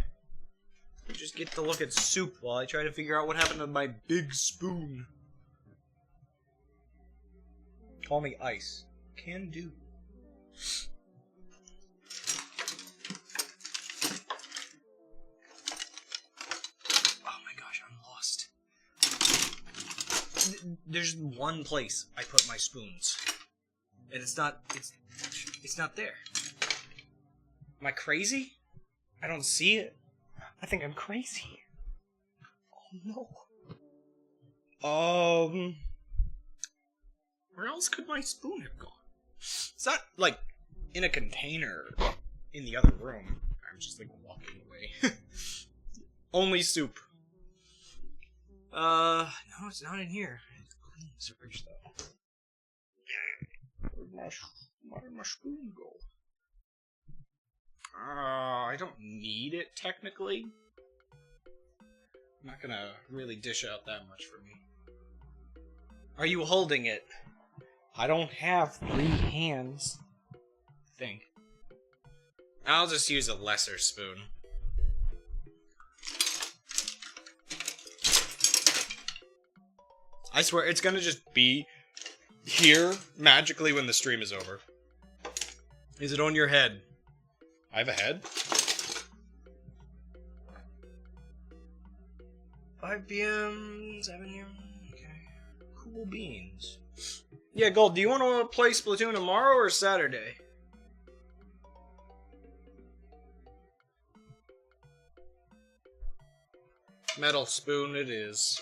Just get to look at soup while I try to figure out what happened to my big spoon. Call me ice. Can do. Oh my gosh, I'm lost. There's one place I put my spoons. And it's not there. Am I crazy? I don't see it. I think I'm crazy. Oh no. Where else could my spoon have gone? It's not, like, in a container in the other room. I'm just, like, walking away. Only soup. No, it's not in here. It's a clean search, though. Where'd my spoon go? I don't need it, technically. I'm not gonna really dish out that much for me. Are you holding it? I don't have 3 hands. I think. I'll just use a lesser spoon. I swear, it's gonna just be here magically when the stream is over. Is it on your head? I have a head? 5 p.m., 7 a.m. Okay. Cool beans. Yeah, Gold, do you want to play Splatoon tomorrow or Saturday? Metal spoon it is.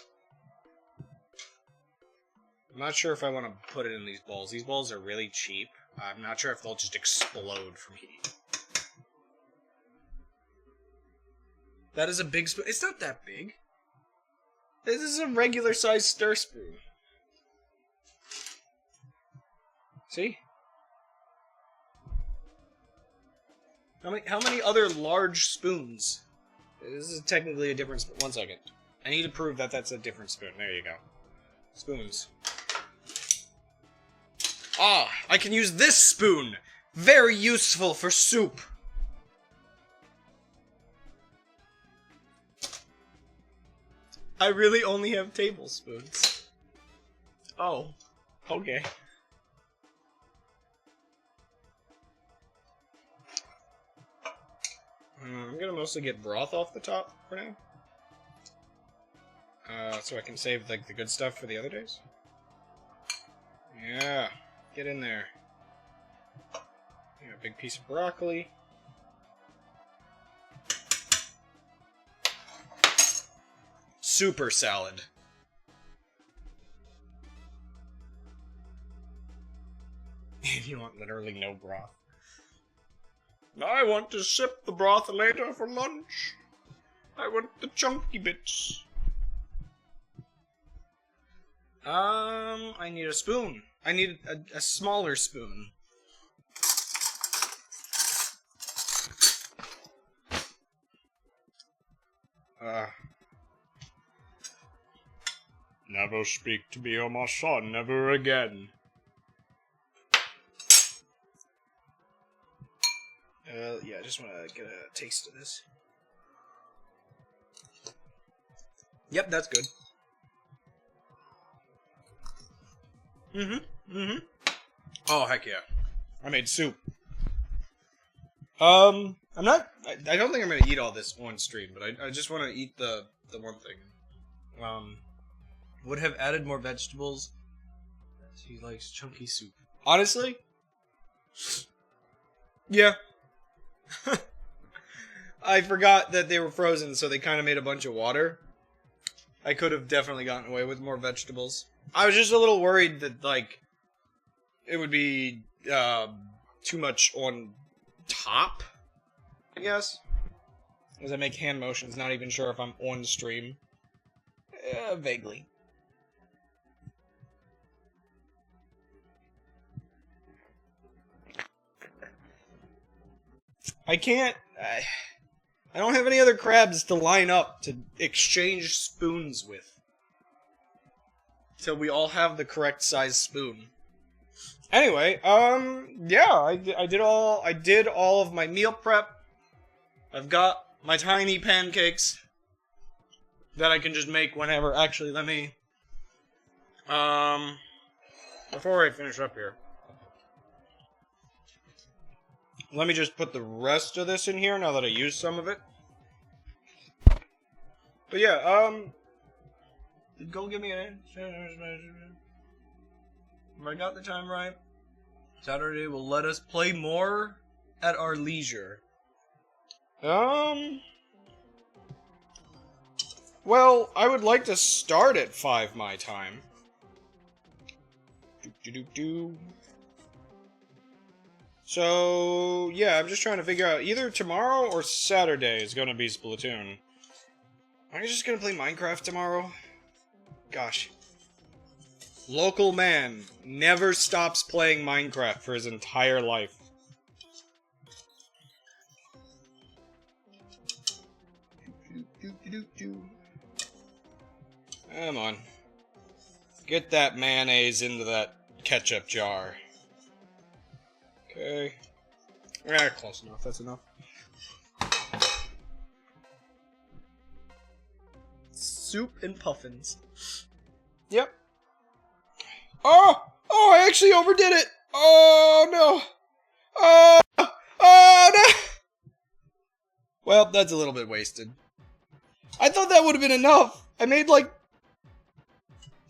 I'm not sure if I want to put it in these balls. These balls are really cheap. I'm not sure if they'll just explode from heat. That is a big spoon. It's not that big. This is a regular sized stir spoon. See? How many other large spoons? This is technically a different spoon. 1 second. I need to prove that that's a different spoon. There you go. Spoons. Ah, I can use this spoon! Very useful for soup! I really only have tablespoons. Oh, okay. I'm gonna mostly get broth off the top for now. So I can save like the good stuff for the other days. Yeah, get in there. A big piece of broccoli. Super salad. If you want literally no broth. I want to sip the broth later for lunch. I want the chunky bits. I need a spoon. I need a smaller spoon. Never speak to me or my son, never again. Yeah, I just want to get a taste of this. Yep, that's good. Oh, heck yeah. I made soup. I don't think I'm gonna eat all this on stream, but I just want to eat the one thing. Would have added more vegetables. He likes chunky soup. Honestly? Yeah. I forgot that they were frozen, so they kind of made a bunch of water. I could have definitely gotten away with more vegetables. I was just a little worried that, like, it would be, too much on top, I guess. As I make hand motions, not even sure if I'm on stream. Vaguely. I can't... I don't have any other crabs to line up to exchange spoons with. So we all have the correct size spoon. Anyway, yeah, I did all of my meal prep. I've got my tiny pancakes that I can just make whenever. Actually, let me, before I finish up here, let me just put the rest of this in here now that I used some of it. But yeah, go give me an... If I got the time right, Saturday will let us play more at our leisure. Well, I would like to start at 5 my time. So, yeah, I'm just trying to figure out either tomorrow or Saturday is gonna be Splatoon. Am I just gonna play Minecraft tomorrow? Gosh. Local man never stops playing Minecraft for his entire life. Come on. Get that mayonnaise into that ketchup jar. Okay. Close enough. That's enough. Soup and puffins. Yep. Oh! Oh, I actually overdid it! Oh, no! Oh! Oh, no! Well, that's a little bit wasted. I thought that would have been enough. I made, like,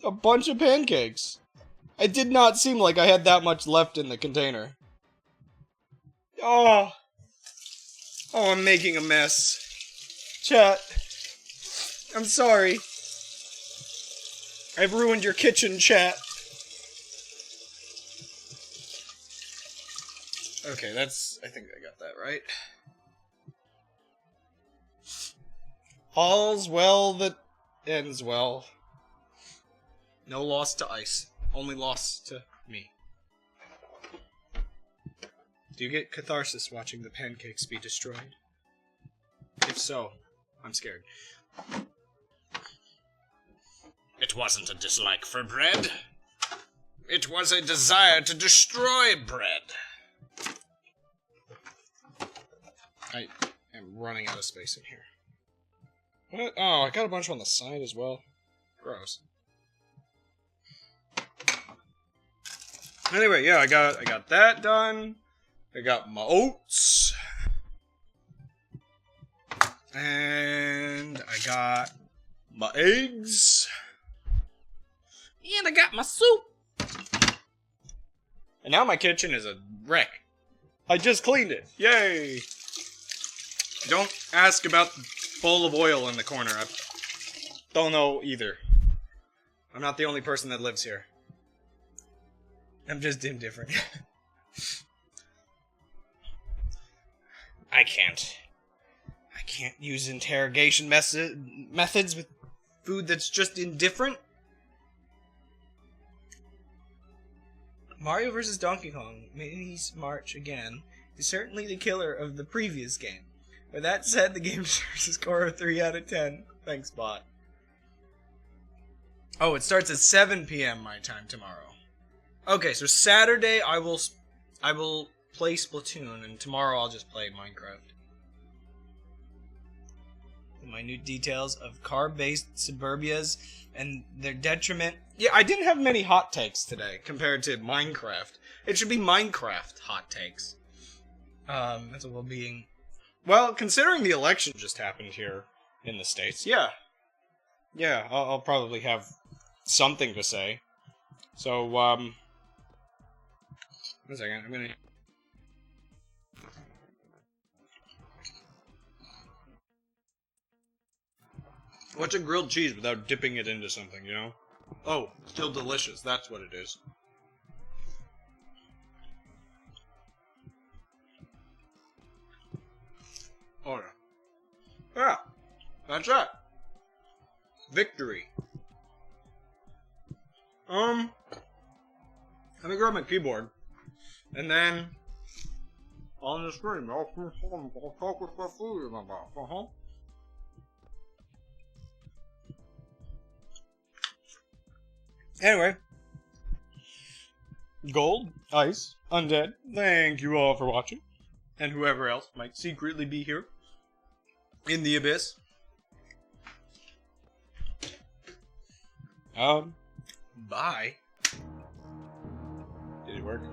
a bunch of pancakes. It did not seem like I had that much left in the container. Oh. Oh, I'm making a mess. Chat. I'm sorry. I've ruined your kitchen, chat. Okay, I think I got that right. All's well that ends well. No loss to ice. Only loss to me. Do you get catharsis watching the pancakes be destroyed? If so, I'm scared. It wasn't a dislike for bread. It was a desire to destroy bread. I am running out of space in here. What? Oh, I got a bunch on the side as well. Gross. Anyway, yeah, I got that done. I got my oats. And I got my eggs. And I got my soup. And now my kitchen is a wreck. I just cleaned it. Yay! Don't ask about the bowl of oil in the corner. I don't know either. I'm not the only person that lives here. I'm just indifferent. I can't use interrogation methods with food that's just indifferent. Mario vs. Donkey Kong, Minis March again, is certainly the killer of the previous game. With that said, the game deserves a score of 3 out of 10. Thanks, bot. Oh, it starts at 7 p.m. my time tomorrow. Okay, so Saturday I will play Splatoon, and tomorrow I'll just play Minecraft. The minute details of carb-based suburbias and their detriment. Yeah, I didn't have many hot takes today compared to Minecraft. It should be Minecraft hot takes. That's a well-being. Well, considering the election just happened here in the States, yeah. Yeah, I'll probably have something to say. So, 1 second, I'm gonna... What's a grilled cheese without dipping it into something, you know? Oh, still delicious. That's what it is. Oh, yeah. Yeah, that's it. Victory. Let me grab my keyboard. And then, on the screen, I'll talk with my food in my mouth. Anyway. Gold, Ice, Undead, thank you all for watching. And whoever else might secretly be here. In the abyss. Bye. Did it work?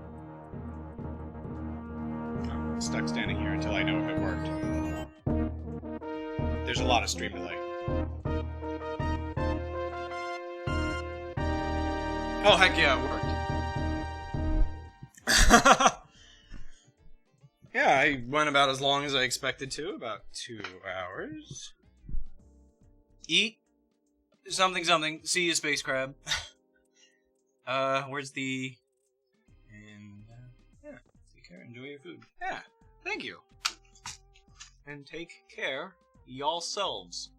I'm stuck standing here until I know if it worked. There's a lot of stream delay. Oh, heck yeah, it worked. Yeah, I went about as long as I expected to, about 2 hours. Eat something something. See you, space crab. Where's the... And, yeah, take care, enjoy your food. Yeah, thank you. And take care, y'all selves.